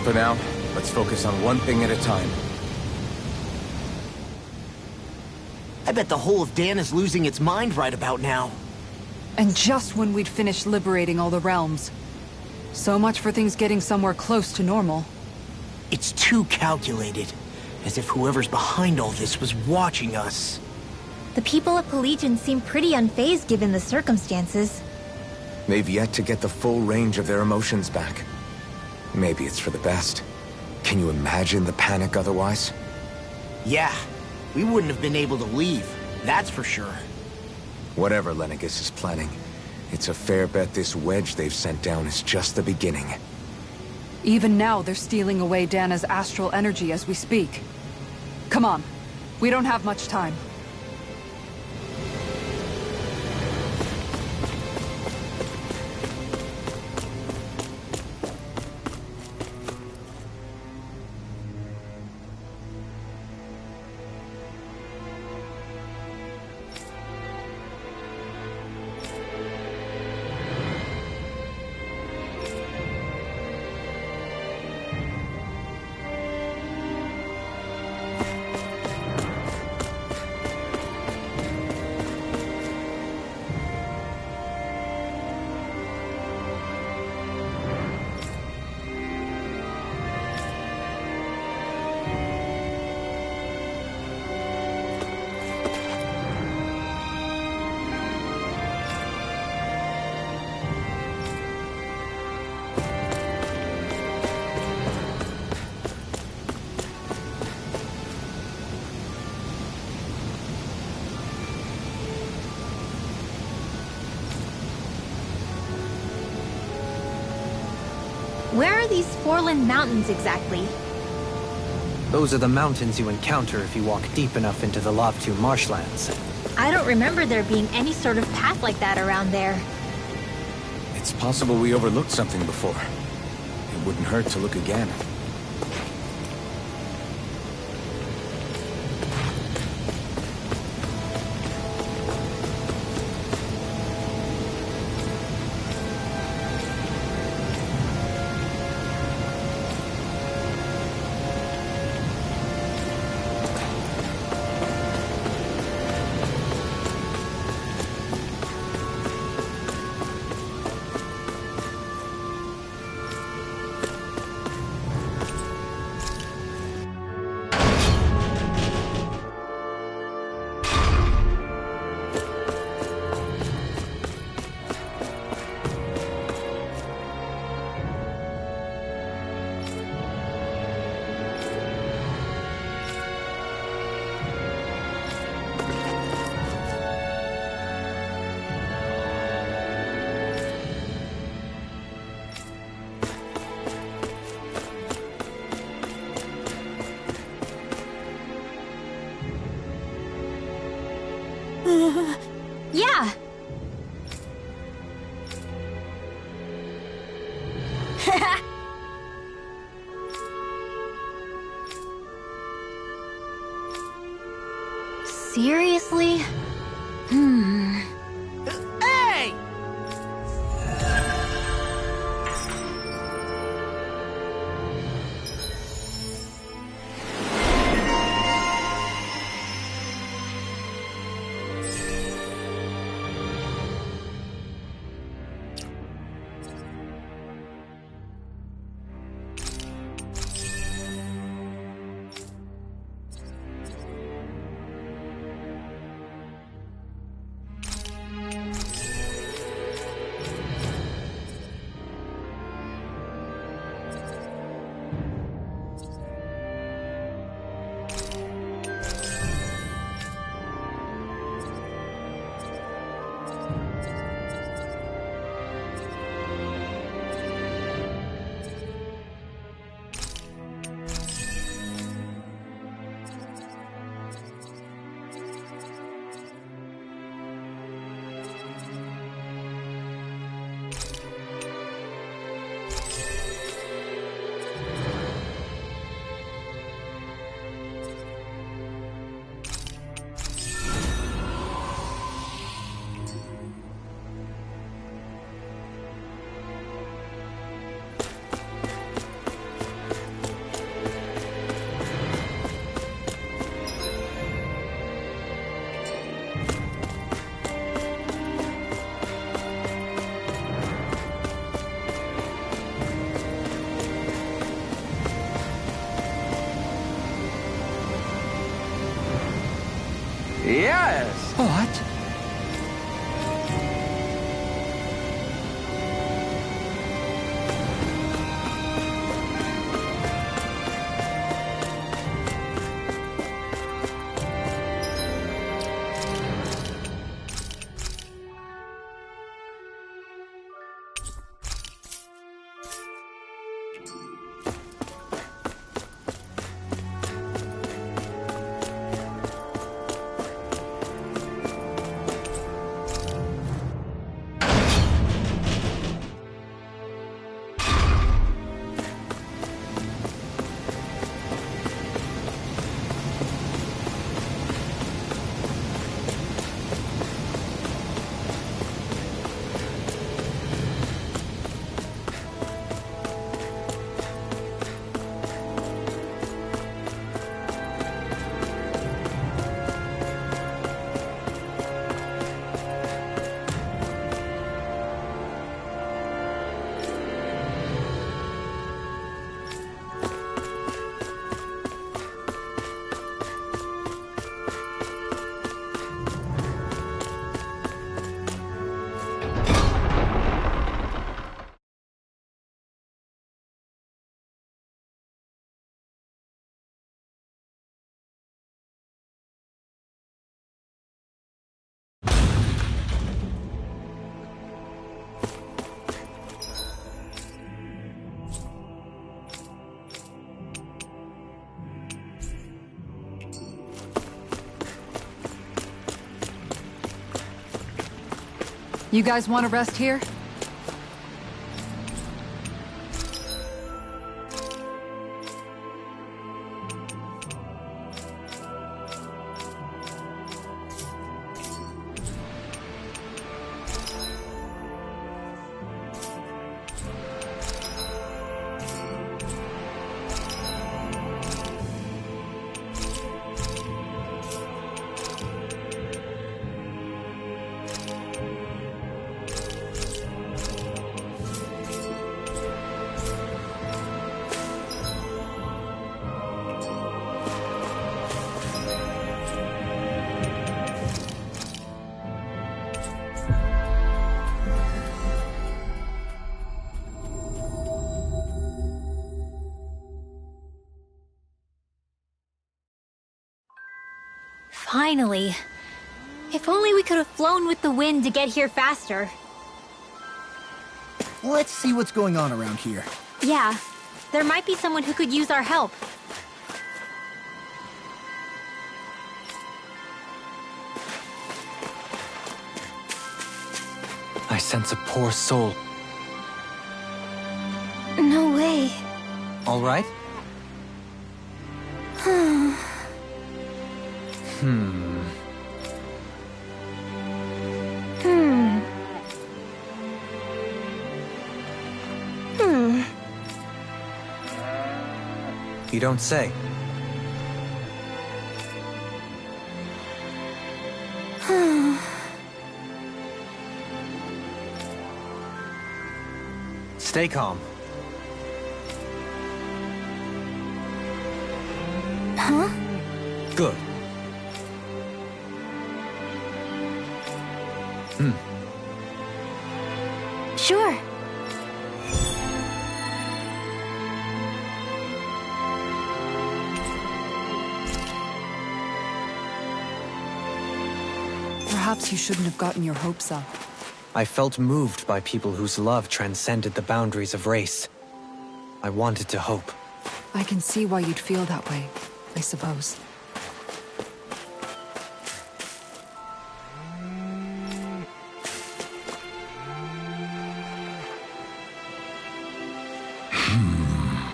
For now, let's focus on one thing at a time. I bet the whole of Dan is losing its mind right about now. And just when we'd finished liberating all the realms. So much for things getting somewhere close to normal. It's too calculated. As if whoever's behind all this was watching us. The people of Pelegion seem pretty unfazed given the circumstances. They've yet to get the full range of their emotions back. Maybe it's for the best. Can you imagine the panic otherwise? Yeah, we wouldn't have been able to leave, that's for sure. Whatever Lenegis is planning, it's a fair bet this wedge they've sent down is just the beginning. Even now, they're stealing away Dana's astral energy as we speak. Come on. We don't have much time. Where are these Forland Mountains exactly? Those are the mountains you encounter if you walk deep enough into the Lavtu marshlands. I don't remember there being any sort of path like that around there. It's possible we overlooked something before. It wouldn't hurt to look again. Yeah. Seriously? Hey! Yes! What? You guys want to rest here? Finally. If only we could have flown with the wind to get here faster. Let's see what's going on around here. Yeah, there might be someone who could use our help. I sense a poor soul. No way. All right? You don't say. Stay calm. Huh? Good. Sure. Perhaps you shouldn't have gotten your hopes up. I felt moved by people whose love transcended the boundaries of race. I wanted to hope. I can see why you'd feel that way, I suppose.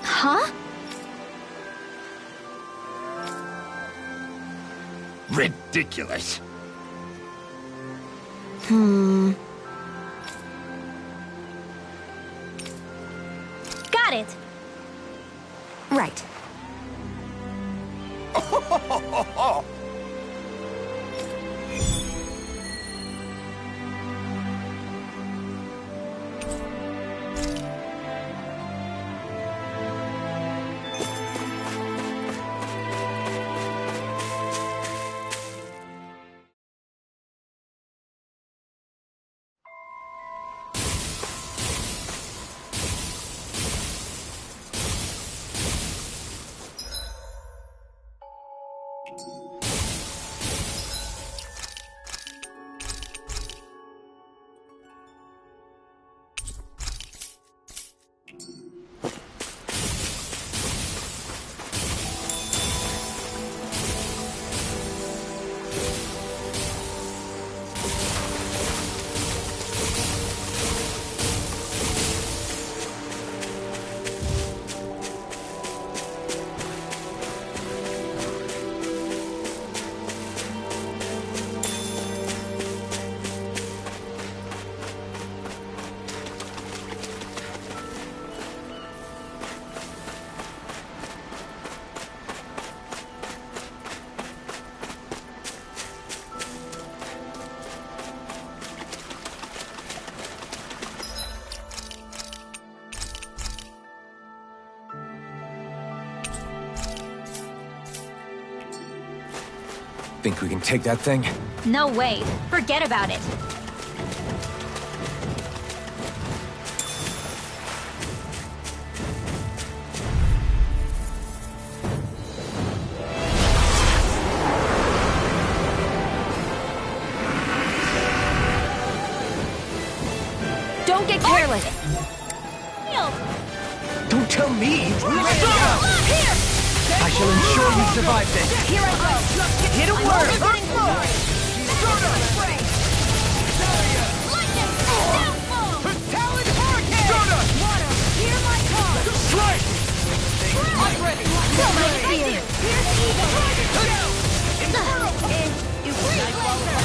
Huh? Ridiculous. Got it. Right. Think we can take that thing? No way. Forget about it. Don't get careless. Don't tell me! Here! I shall ensure you survive this! Here I go! Hit a word! Lightning! Downfall! Talon Hurricane! Water! Hear my call! Strike! I'm ready! Kill my spear! Here's evil! It was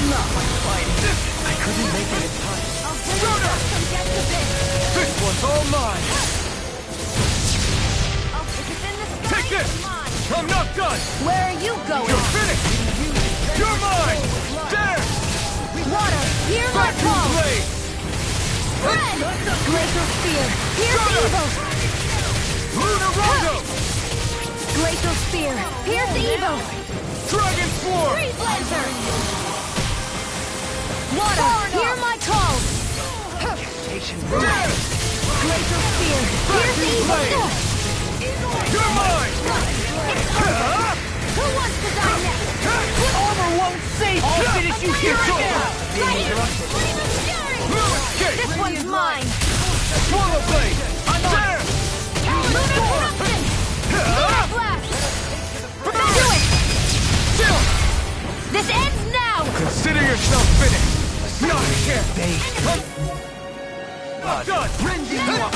Not like fighting! I couldn't make it in time. I'll bring some death to this! This one's all mine! Oh, if it's in the sky, Take this! it's mine! I'm not done! Where are you going? You're finished! You're mine! There! Water! Hear my Back to call! blade! Red! Glacial Spear! Here's evil! Luna Rondo! Glacial Spear! Here's evil! Dragon Swarm! Freeze Lancer! Water! Hear my call! There! Glacial Spear! Here's evil! You're mine! Who wants to die next? Armor won't save you! I'll finish you here! No escape! This one's mine! Swallow Blade! There! Lunar Eruption! Lunar Blast! Do it! Still! This ends now! Consider yourself finished! Not here! blood! Rending you up!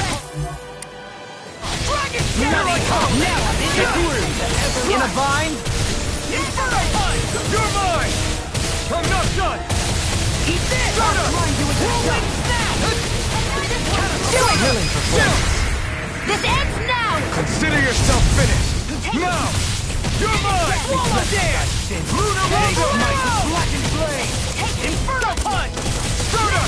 Dragon Now in a vine! Inferno Punch! You're mine! I'm not done! Eat this! Blind you with whirlwind snap! Healing performance. This ends now! Consider yourself finished! Now! You're mine! Swallow dance! Lunar Rondo! Blackened blade! Inferno Punch! Soda!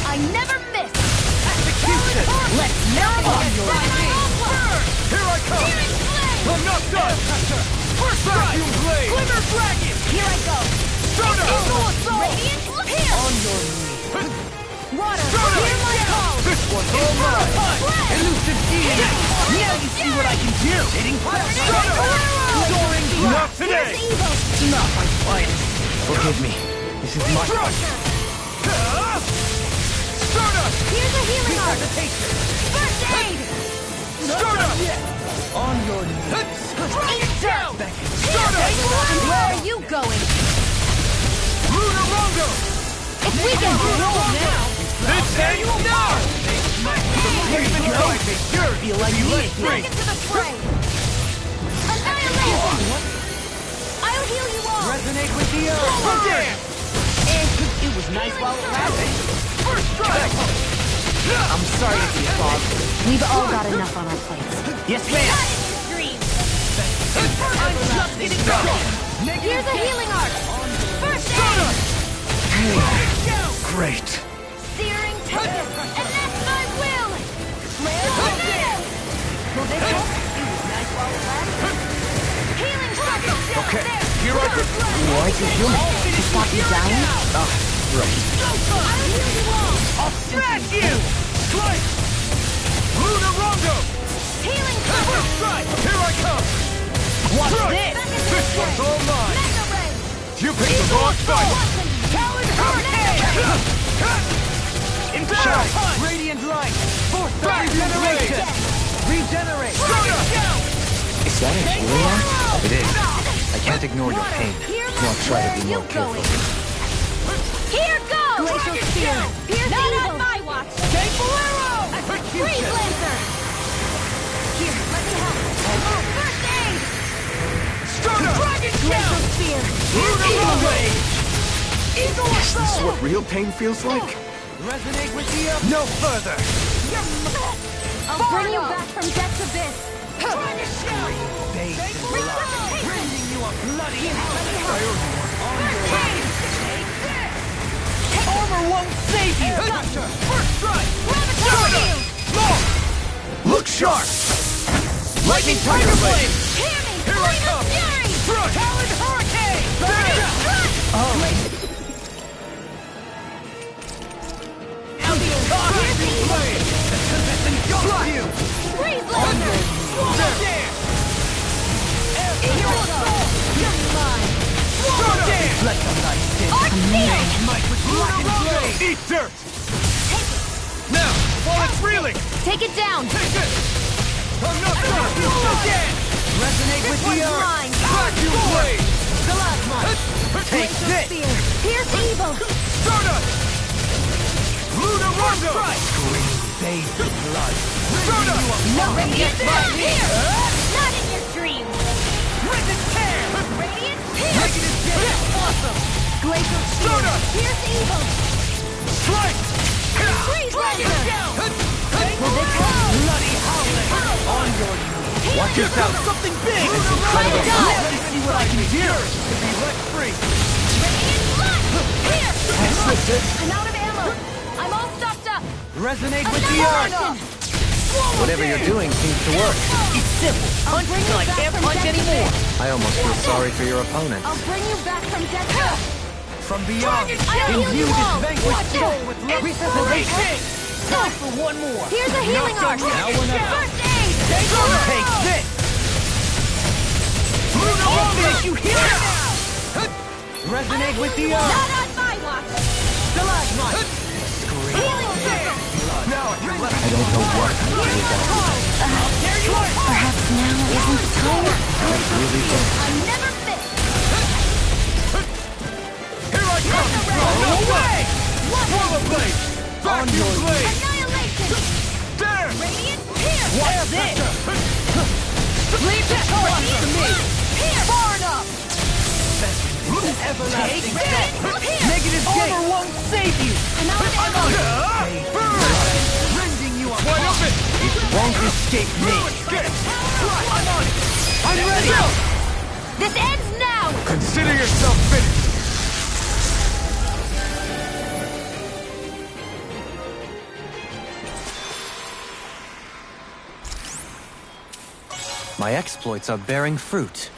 I never miss! Execution! Let's never On your burn! Here I come! I'm not done! First vacuum blade! Glimmer dragon! Here I go! Soda! Eagle assault! Radiant here! On your knees! Water! Soda! Hear my call! This one's all mine! Elusive Deity! Now you see what I can do! Hitting Soda! soaring Not today! Not my finest. Forgive me. This is my Soda! Here's a healing art! First aid! Soda! on your knees. Eat down! Soda! Where are you going? Lunar Rondo! If we can roll now! This ends now! Feel like you Let Back into the fray! Annihilation! I'll heal you all! Resonate with the earth! Dance! it was nice while it lasted. First strike! I'm sorry to be a bog. We've all got enough on our plates. Yes, ma'am. I'm just getting started! Here's a healing art! First aid! Great. Searing tempest! And that's my will! Tornado! Will this help? It was nice while it lasted. Healing circle! Okay, here I go. Why is he human? To stop you dying? Right. I'll heal you all! I'll smash you! Strike! Lunar Rondo! Healing First circle! strike! Here I come! What's Strike! this? This one's all mine! Mega ray! You picked the wrong fight! Talon hurricane! Inferno Punch! Radiant light. Force regeneration! Regenerate. Is that a healing art? It is. I can't ignore your pain. Now try to be more careful. Here goes! Glacial Spear! Here's Not evil! on my watch! Freeze Lancer! Here, let me help. First aid! Dragon Glacial Spear! Lunar Rage! Eagle Is this what real pain feels like? Resonate with the earth! No further! I'll bring you back from death's abyss! Dragon Shell! Rending you a bloody First aid! Armor won't save you! First strike! Gravity! Look sharp! Lightning Tiger Blade! Hear me! Here I Flame come! of Fury! Talon Hurricane! Freeze Lancer! You're mine! Let the light in! Arcseal! Might with blackened blade! Eat dirt! Now, while it's reeling! Take it down! Take this! I'm not done! Again! Resonate This with the one's earth! mine! Vacuum blade! Stalagmite! Take this! Spear! Here's evil! Stardust! Lunar Rondo! Bathed in blood! Stardust! No radiant down here! Not in your dreams! Risen tear! Radiant here! Negative damage! Awesome! Glacial Spear! Stardust! Here's evil! Strike! Freeze Lancer! Will this help? Bloody howling! On your knees! Watch yourself! Something big! It's incredible! Right Let's see what I can do! To be let free! Radiant blood! Here! That's it! I'm out of ammo! I'm all stocked up! Resonate with the Annihilation! earth! Whatever you're doing seems to work. It's simple. Punch bring till I you back can't from punch death to anymore. I almost feel sorry for your opponent. I'll bring you back from death! From beyond! I'll heal you Imbue this all! vanquished Watch soul out! with love! Resuscitation! Time for one more! Here's a healing Not art! done yet. Now we're not- First aid! Take this! I'll finish you here now! Resonate with the earth! Not on my watch! Stalagmite! Healing circle! Now I can let I don't know what I did without you. Perhaps now isn't the time? I really don't. I never miss! Here I come! No way! Swallow blade! Vacuum blade! Annihilation! There! Radiant pierce! Watch this! Leave the torch to me! Pierce! Far enough! Everlasting death! Negative gain! Armor won't save you! I'm on it! Rending you apart! Wide open! It won't escape me! I'm on it! I'm ready! This ends now! Consider yourself finished! My exploits are bearing fruit.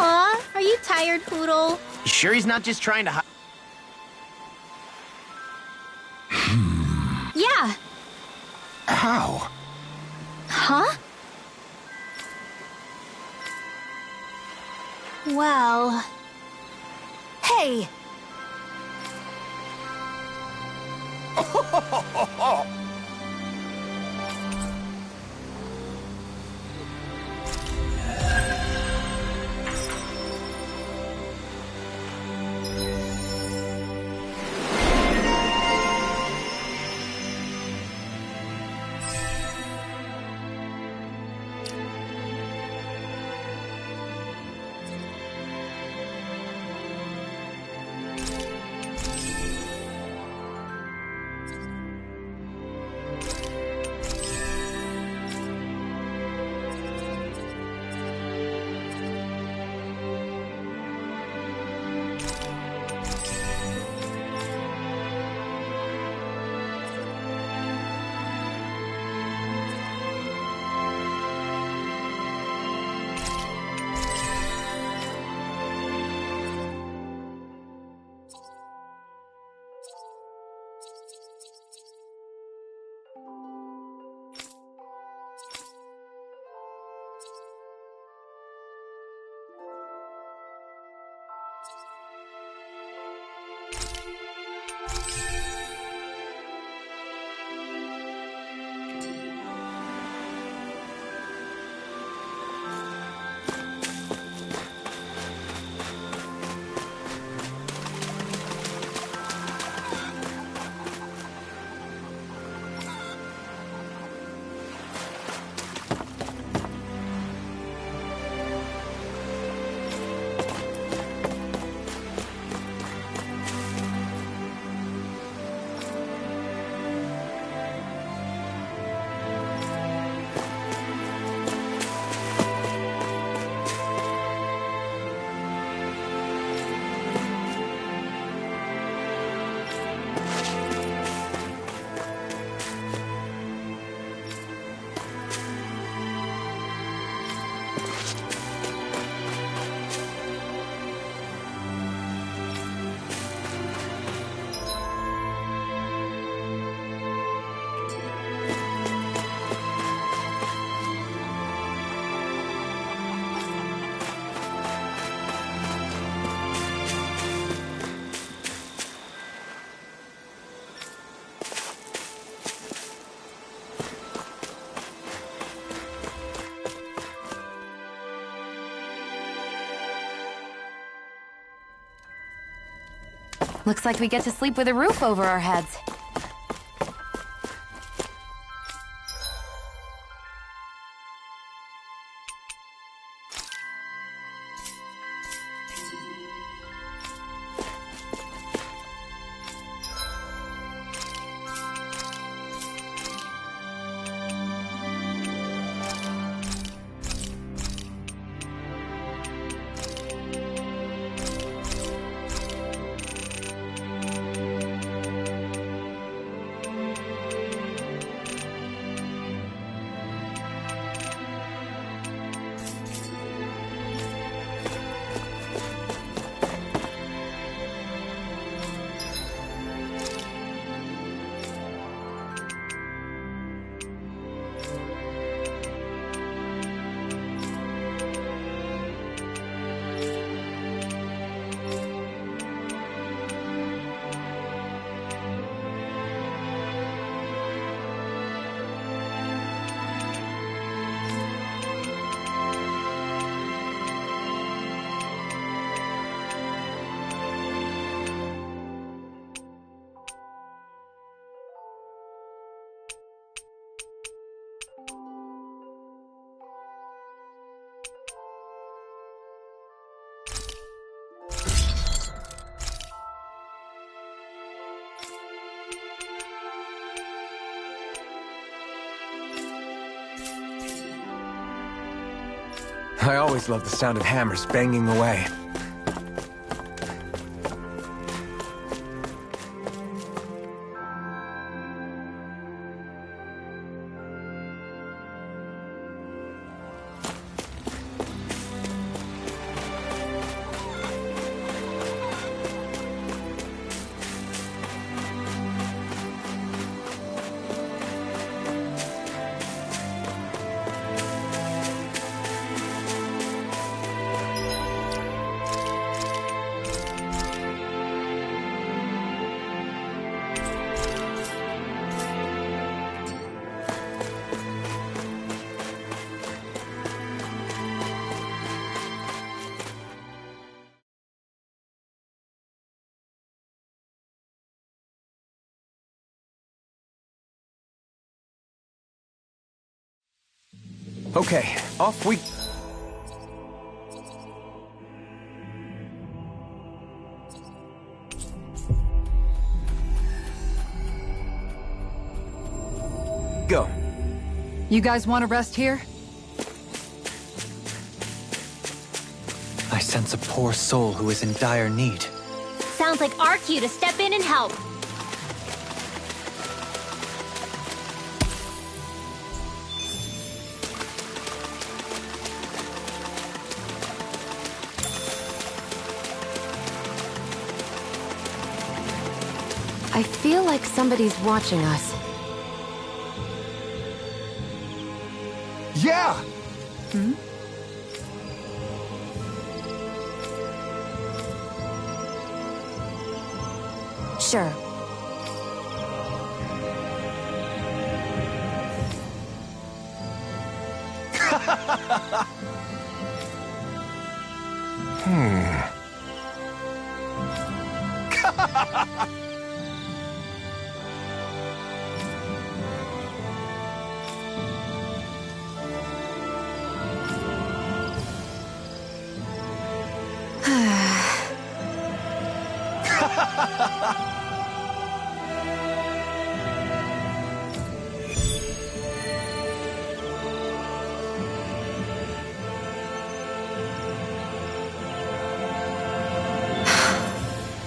Aw, are you tired, Poodle? You sure he's not just trying to hide? Yeah. How? Huh? Well... Hey! Looks like we get to sleep with a roof over our heads. I always love the sound of hammers banging away. Okay, off we... go. You guys want to rest here? I sense a poor soul who is in dire need. Sounds like our cue to step in and help. I feel like somebody's watching us. Yeah! Hmm? Sure.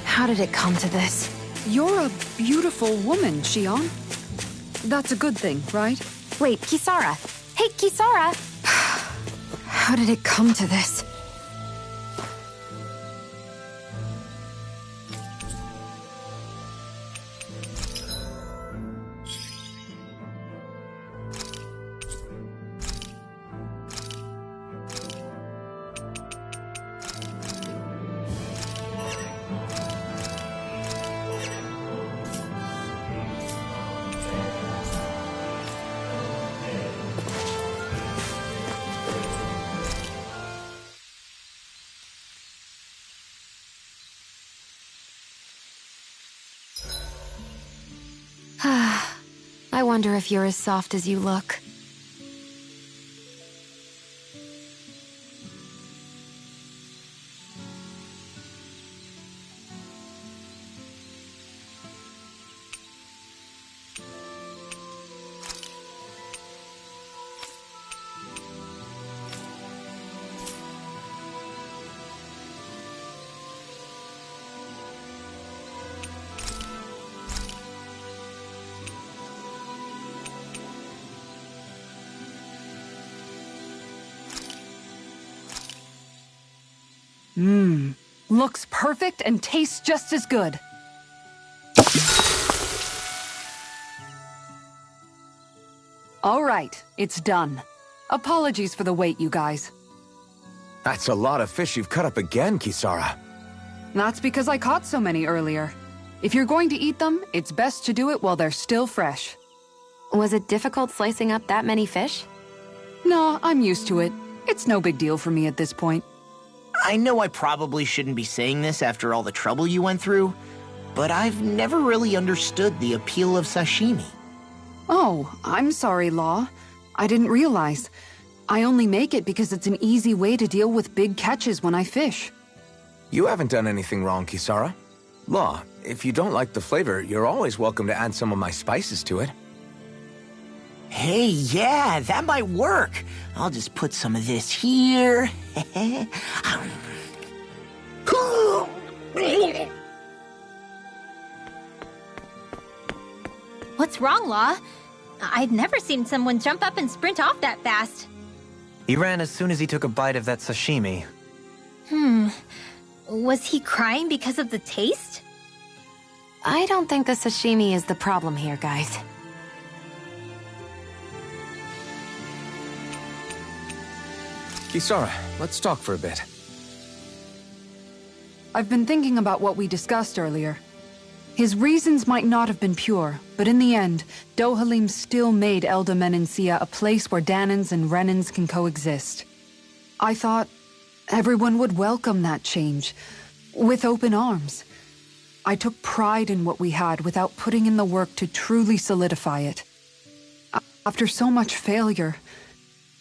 How did it come to this? You're a beautiful woman, Xion. That's a good thing, right? Wait, Kisara. Hey, Kisara! How did it come to this? I wonder if you're as soft as you look. Looks perfect and tastes just as good. All right, it's done. Apologies for the wait, you guys. That's a lot of fish you've cut up again, Kisara. That's because I caught so many earlier. If you're going to eat them, it's best to do it while they're still fresh. Was it difficult slicing up that many fish? No, I'm used to it. It's no big deal for me at this point. I know I probably shouldn't be saying this after all the trouble you went through, but I've never really understood the appeal of sashimi. Oh, I'm sorry, Law. I didn't realize. I only make it because it's an easy way to deal with big catches when I fish. You haven't done anything wrong, Kisara. Law, if you don't like the flavor, you're always welcome to add some of my spices to it. Hey, yeah, that might work. I'll just put some of this here. What's wrong, Law? I've never seen someone jump up and sprint off that fast. He ran as soon as he took a bite of that sashimi. Was he crying because of the taste? I don't think the sashimi is the problem here, guys. Kisara, let's talk for a bit. I've been thinking about what we discussed earlier. His reasons might not have been pure, but in the end, Dohalim still made Elda Menancia a place where Dahnans and Renans can coexist. I thought everyone would welcome that change, with open arms. I took pride in what we had without putting in the work to truly solidify it. After so much failure,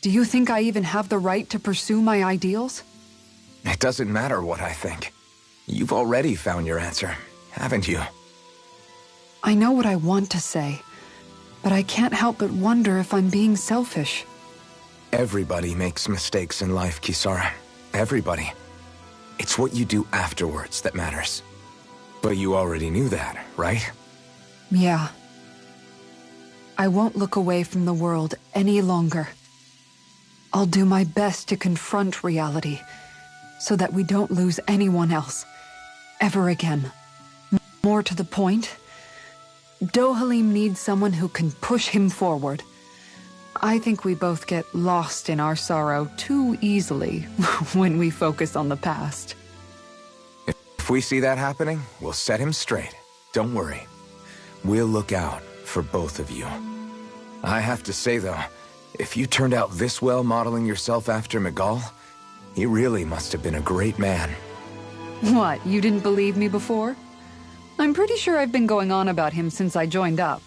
do you think I even have the right to pursue my ideals? It doesn't matter what I think. You've already found your answer, haven't you? I know what I want to say, but I can't help but wonder if I'm being selfish. Everybody makes mistakes in life, Kisara. Everybody. It's what you do afterwards that matters. But you already knew that, right? Yeah. I won't look away from the world any longer. I'll do my best to confront reality, so that we don't lose anyone else, ever again. More to the point, Dohalim needs someone who can push him forward. I think we both get lost in our sorrow too easily when we focus on the past. If we see that happening, we'll set him straight. Don't worry. We'll look out for both of you. I have to say, though, if you turned out this well modeling yourself after Miguel, he really must have been a great man. What, you didn't believe me before? I'm pretty sure I've been going on about him since I joined up.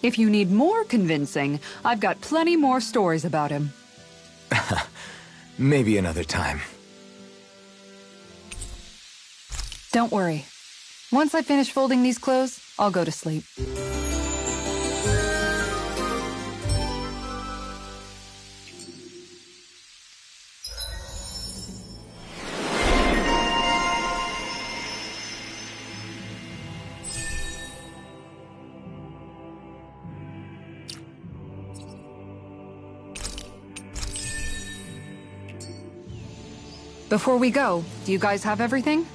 If you need more convincing, I've got plenty more stories about him. Maybe another time. Don't worry. Once I finish folding these clothes, I'll go to sleep. Before we go, do you guys have everything?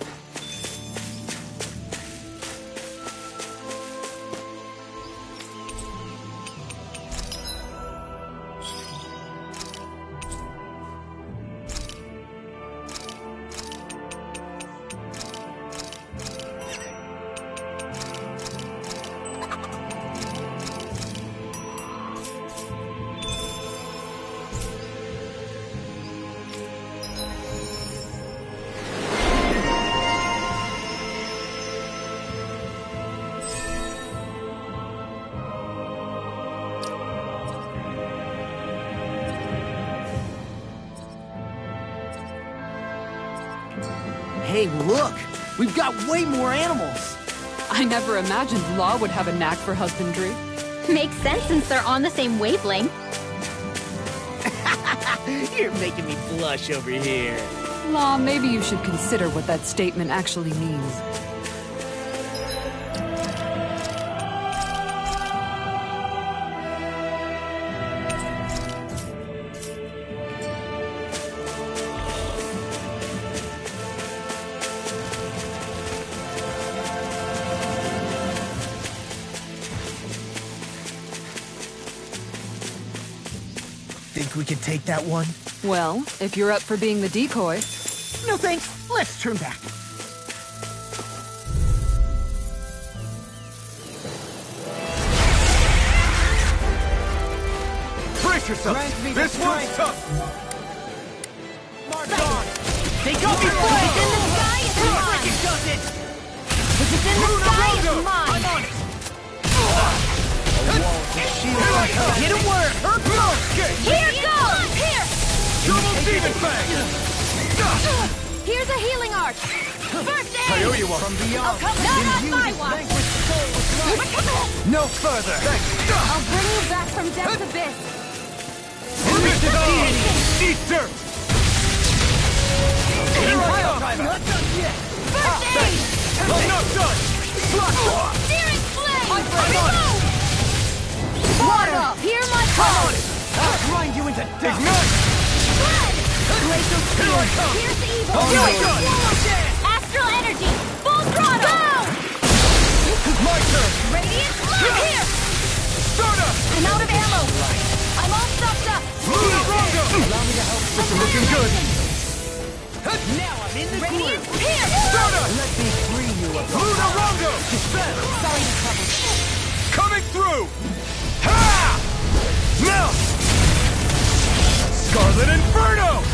Hey, look! We've got way more animals! I never imagined Law would have a knack for husbandry. Makes sense since they're on the same wavelength. You're making me blush over here. Law, maybe you should consider what that statement actually means. Think we can take that one? Well, if you're up for being the decoy. No thanks. Let's turn back. Brace yourself! This one's tough! March on! They got me flanked! It's in the sky, it's mine! It does it! If it's in the sky, it's mine! I'm on it! Hit a word! Here goes! Here! Double demon fang! Here's a healing arch! First aid! I owe you one. Oh, come on, not my watch! No further! I'll bring you back from Death's Abyss! Eat dirt! Not done yet! First aid! I'm not done! Searing flame! Reload! Water! Hear my call! I'll grind you into dust! Ignite! Blood! Glacial Here I come! Here's the evil! Oh, no. Astral energy! Full throttle! Go! My turn! Radiant flood! Here! Stardust! I'm out of ammo! I'm all stopped up! Lunaranga! Allow me to help. This is looking good! Now I'm in the Radiant groove. Here! Stardust! Let me free you of Lunaranga! Sorry to trouble you. Coming through! Ha! Now! Scarlet Inferno!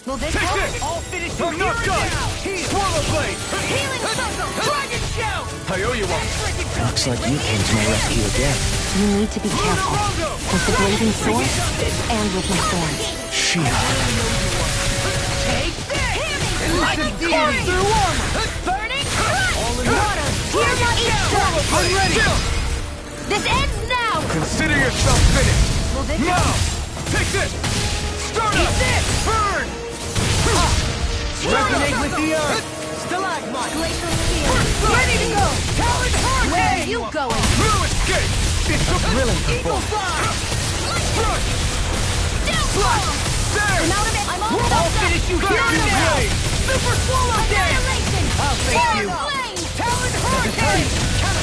Will this Take help? this! I'll finish I'm not done! Swallow Blade! Healing circle! Dragon shout! I owe you one. Looks like you came to my rescue again. You need to be careful. With the blazing sword, and with my thorns. Shield. Take this! I can carve through armor! Burning crust! All in water! Hear my strike! I'm ready! This ends now! Consider yourself finished! Will this Now! Take this! Stardust! Eat this! Burn! Resonate with the earth! Stalagmite! Glacial steel! Ready to go! Talon Hurricane! Where are you going? No escape! It's a thrilling Eagle performance. Crush! Downfall! There! I'm out of it! I'm all I'll stopped up! finish you here now! Super swallow annihilation! I'll face you. Flame! Talon Hurricane!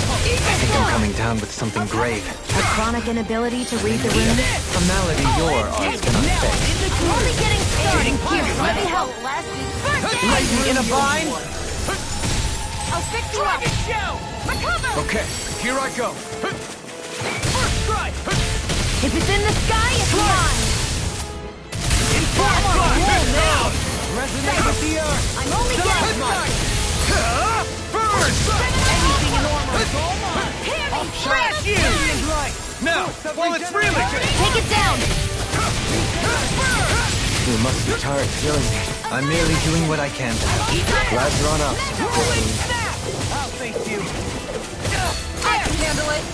I think I'm coming down with something grave. A chronic inability to read the room? A malady your art cannot fix. I'm only getting started! Here, let me help! First aid! In a vine? I'll fix you up! Recover! Okay, here I go! First strike! If it's in the sky, it's mine! Now! Resonate with the earth. I'm only getting started! Burn! Anything in armor is all mine! I'll trash you! Now, while it's reeling! Take it down! You must be tired of killing me. I'm merely doing what I can to help. Glad you're on up. I'll face you. I can handle it!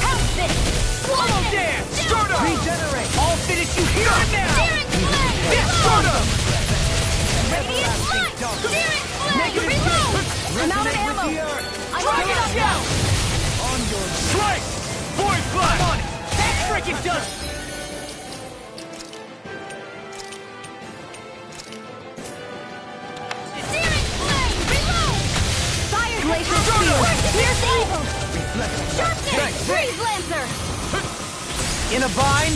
Help this! Swallow dance! Stardust! Regenerate. I'll finish you here and now! Searing flame! Stardust! Radiant light! Searing flame! Reload! I'm out of ammo! I'm running up now! On your strike! Void blast! On it! That freaking does it! Searing flame! Reload! Fire glacial steel! Here's evil! Sharpness! Freeze lancer! In a vine?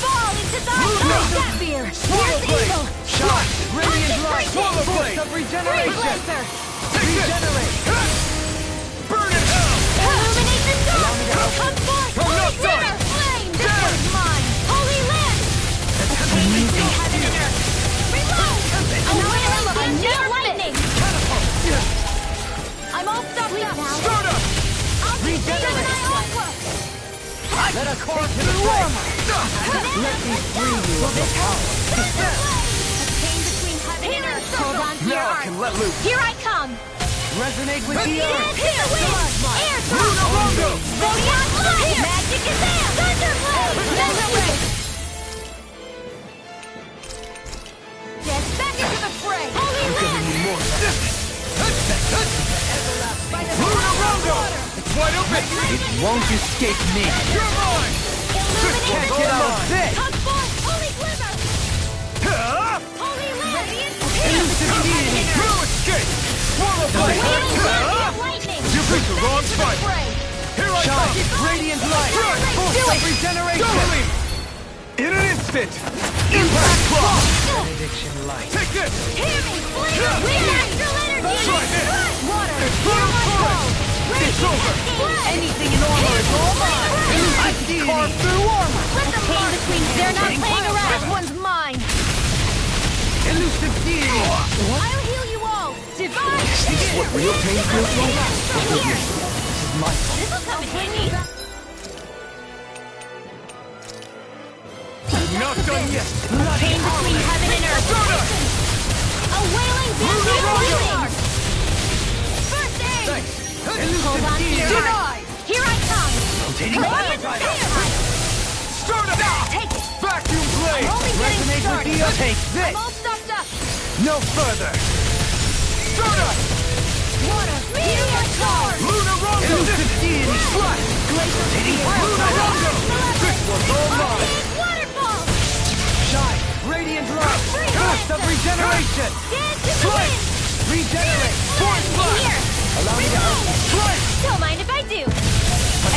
Fall into the Sapphire! Here's evil! Shot! Radiant light! Swallow Force of Freeze regeneration! lancer! Regenerate! Burn in hell! Illuminate the dark! Come forth! I'm not Holy done! river! Flame! This one's mine! Holy land! Attain between heaven and earth! Reload! I'm never lightning! I'm all stopped up! Stardust! I'll take Gemini Aqua! Let us fall to the warmer! Let me free you of the power. Attain between heaven and earth! Hold on to your Now I heart! can let loose! Here I come! Resonate with the earth! Hit the wind! Air drop! Lunaranga! Zodiac light! Magic Kazam! Thunderblade! Thunderblade! Get back into the fray! Holy land! Lunaranga! It's wide open! It won't escape me! You're mine! Illuminate Can't the get out dark! of this! Come forth! Holy glimmer! Holy land! Elusive deity! No escape! Swallow blade! Wailing champion lightning! You picked the wrong fight! Here I Shine! come! Radiant light! Force Do of it! regeneration! Doubling! In an instant! Impact block! Benediction light! Take this! Hear me! Flame! With astral energy! That's right, it. Water! It's Hear my full call! It's over! Anything in armor is all mine! I can carve through armor! Let them mark! They're not playing around! This one's mine! Elusive deity! I'll heal you all! Divine! Is this what real pain feels like? Here! This is my fault. This'll come in handy! Not done yet! Pain between heaven and earth! A wailing damage! First aid! Hold on to your heart. Here I come. Rotating Radiant fire. Fire. Start it out! Take it. Vacuum blade! I'm only getting Resonate started. with the Take I'm this! all stocked up. No further! Start up! Water. Meteor Storm. Luna Rondo! Elusive deity! Flush! Rotating Luna Rondo! This one's all mine! Arcane Waterfall. Shine! Radiant light! Burst of regeneration! Dance in the Flame! wind. Regenerate! Force blast! Here. Allow me to help you! Flame! Don't mind if I do.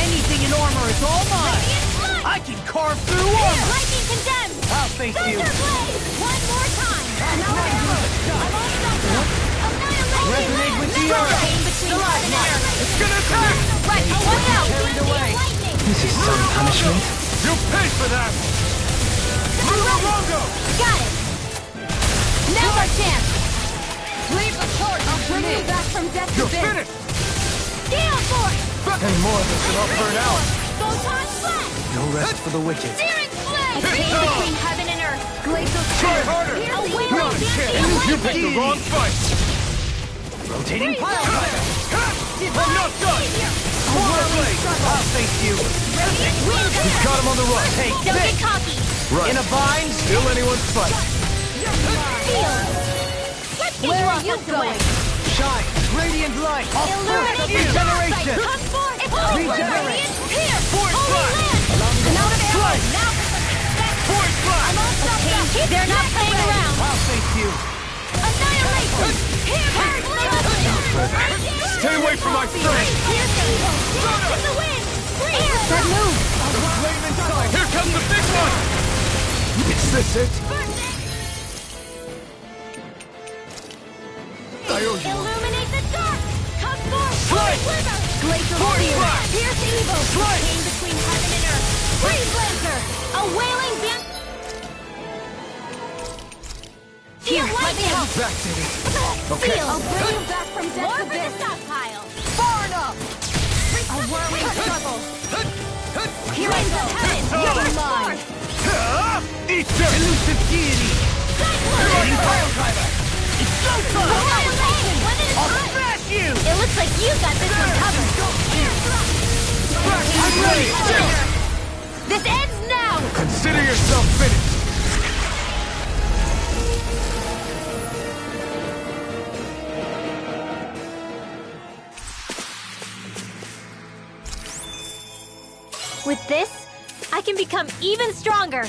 Anything in armor is all mine! Radiant Blood. I can carve through armor! Lightning Condemned. I'll face you! Thunder Blade. One more time. Now I'm all stocked up. Annihilation. Resonate with the Pain earth! between heaven and earth. It's gonna attack! Right, watch out. Carried away. Lightning. This is some punishment. You pay for that! Luna Rondo! Got it. Now's our chance. Leave the court. I'll bring you back from death to You're this. finished! Gale Force. And more of this and I'll burn out! Photon Blast. No rest for the wicked. Searing Flame. Hit Pain on. between heaven and earth. Glacial Try Storm. harder! A Not wailing a chance! dancing You picked the lightning. wrong fight! Rotating pile driver! I'm not done! Water blade! I'll face you! He's got him on the run! Take Don't this! get cocky. Right. In a bind, still anyone's fight! Feel. Where are you going? Shine! Radiant light! Illuminate the Regeneration! Come forth. It's over. Regenerate. Radiant here. Force Holy blast. land. Allow me to Out of help. arrows. Flame. Now for some respect. Force blast! I'm all stocked up. They're not playing around. I'll face you! Annihilation. Here, burn the Stay away from my friend! Here's evil. Dance in the wind. Breathe. That move. The flame inside! Here comes the big one! Is this it? I owe you one. Illuminate the dark. Come forth. Flame. Sliver. Glacial Force spear. blast. Pierce evil. Flame. Pain between heaven and earth. Freeze Lancer. A wailing band. Feel lightning. Back to me. Okay. Feel. I'll bring you back from death More to for the this. stockpile. Far enough. A whirling struggle. Here I go. Heaven. You're mine. Eat dirt! Elusive deity! Rotating pile driver! Explosive! Annihilation. When it is I'll time. smash you! It looks like you got this one covered. I'm ready! This ends now. Consider yourself finished! With this, I can become even stronger.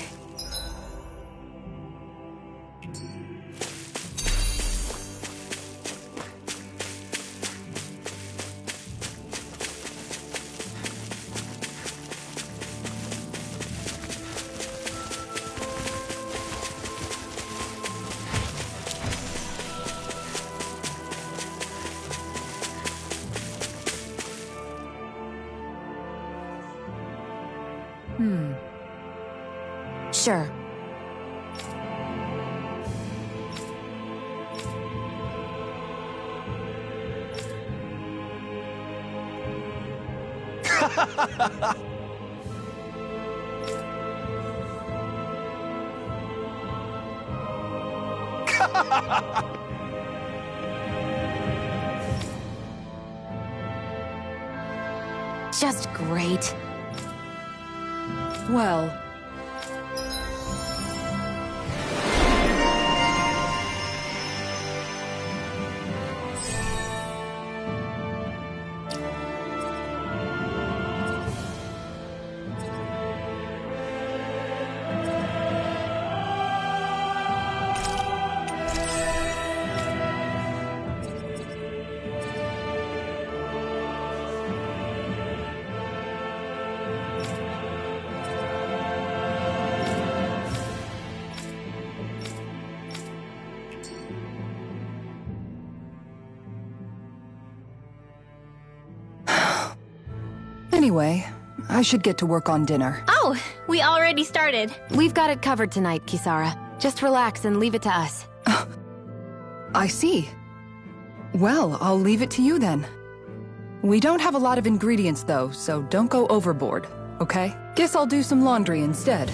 Sure. Just great. Well, anyway, I should get to work on dinner. Oh, we already started. We've got it covered tonight, Kisara. Just relax and leave it to us. I see. Well, I'll leave it to you then. We don't have a lot of ingredients though, so don't go overboard, okay? Guess I'll do some laundry instead.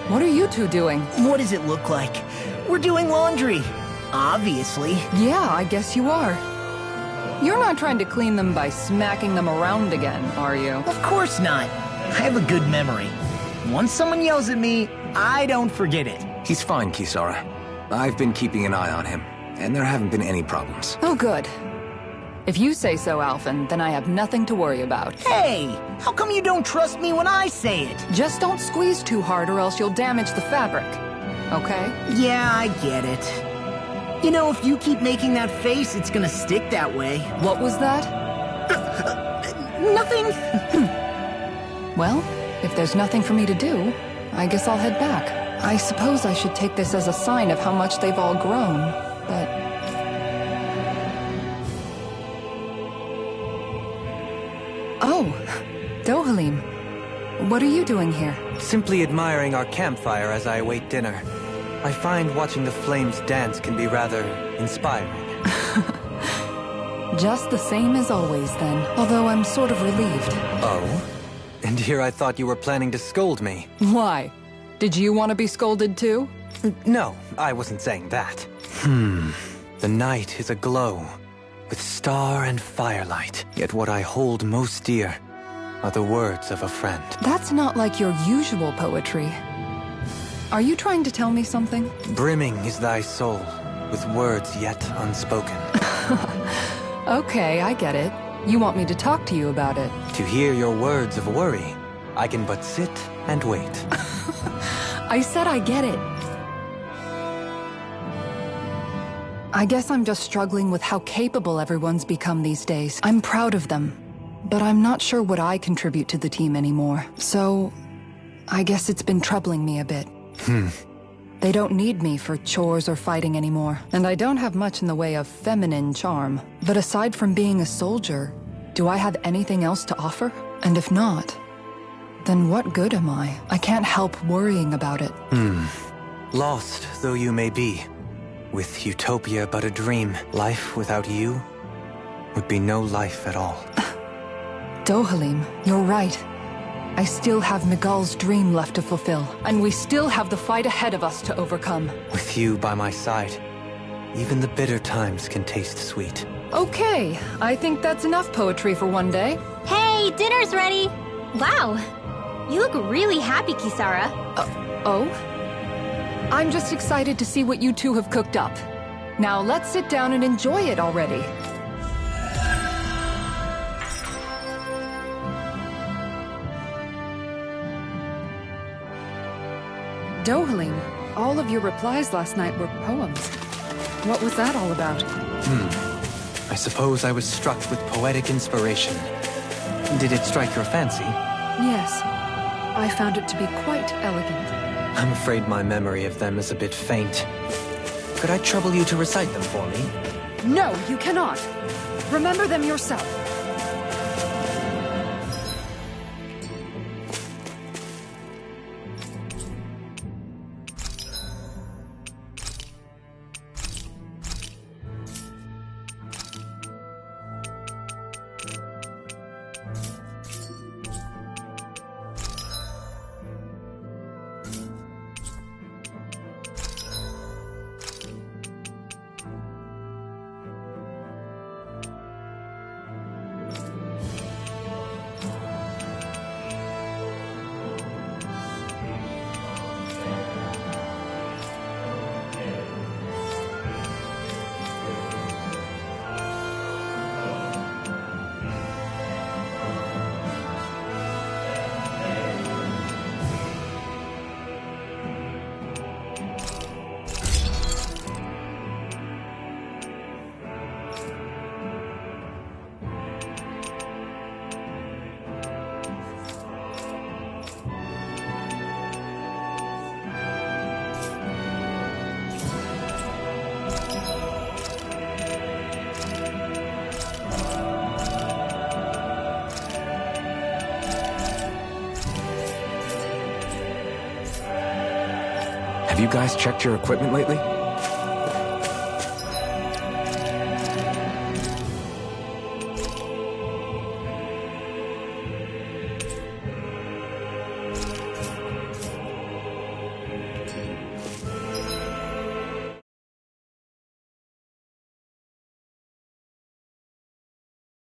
What are you two doing? What does it look like? We're doing laundry. Obviously. Yeah, I guess you are. You're not trying to clean them by smacking them around again, are you? Of course not. I have a good memory. Once someone yells at me, I don't forget it. He's fine, Kisara. I've been keeping an eye on him, and there haven't been any problems. Oh, good. If you say so, Alphen, then I have nothing to worry about. Hey! How come you don't trust me when I say it? Just don't squeeze too hard or else you'll damage the fabric. Okay? Yeah, I get it. You know, if you keep making that face, it's gonna stick that way. What was that? Nothing. Well, if there's nothing for me to do, I guess I'll head back. I suppose I should take this as a sign of how much they've all grown, but... Oh, Dohalim. What are you doing here? Simply admiring our campfire as I await dinner. I find watching the flames dance can be rather inspiring. Just the same as always, then. Although I'm sort of relieved. Oh? And here I thought you were planning to scold me. Why? Did you want to be scolded too? No, I wasn't saying that. The night is aglow with star and firelight. Yet what I hold most dear are the words of a friend. That's not like your usual poetry. Are you trying to tell me something? Brimming is thy soul with words yet unspoken. Okay, I get it. You want me to talk to you about it. To hear your words of worry, I can but sit and wait. I said I get it. I guess I'm just struggling with how capable everyone's become these days. I'm proud of them, but I'm not sure what I contribute to the team anymore. So, I guess it's been troubling me a bit. They don't need me for chores or fighting anymore, and I don't have much in the way of feminine charm. But aside from being a soldier, do I have anything else to offer? And if not, then what good am I? I can't help worrying about it. Lost though you may be, with utopia but a dream, life without you would be no life at all. Dohalim, you're right. I still have Miguel's dream left to fulfill, and we still have the fight ahead of us to overcome. With you by my side, even the bitter times can taste sweet. Okay, I think that's enough poetry for one day. Hey, dinner's ready! Wow, you look really happy, Kisara. Oh? I'm just excited to see what you two have cooked up. Now let's sit down and enjoy it already. Dohalim, all of your replies last night were poems. What was that all about? I suppose I was struck with poetic inspiration. Did it strike your fancy? Yes. I found it to be quite elegant. I'm afraid my memory of them is a bit faint. Could I trouble you to recite them for me? No, you cannot. Remember them yourself. Have you guys checked your equipment lately?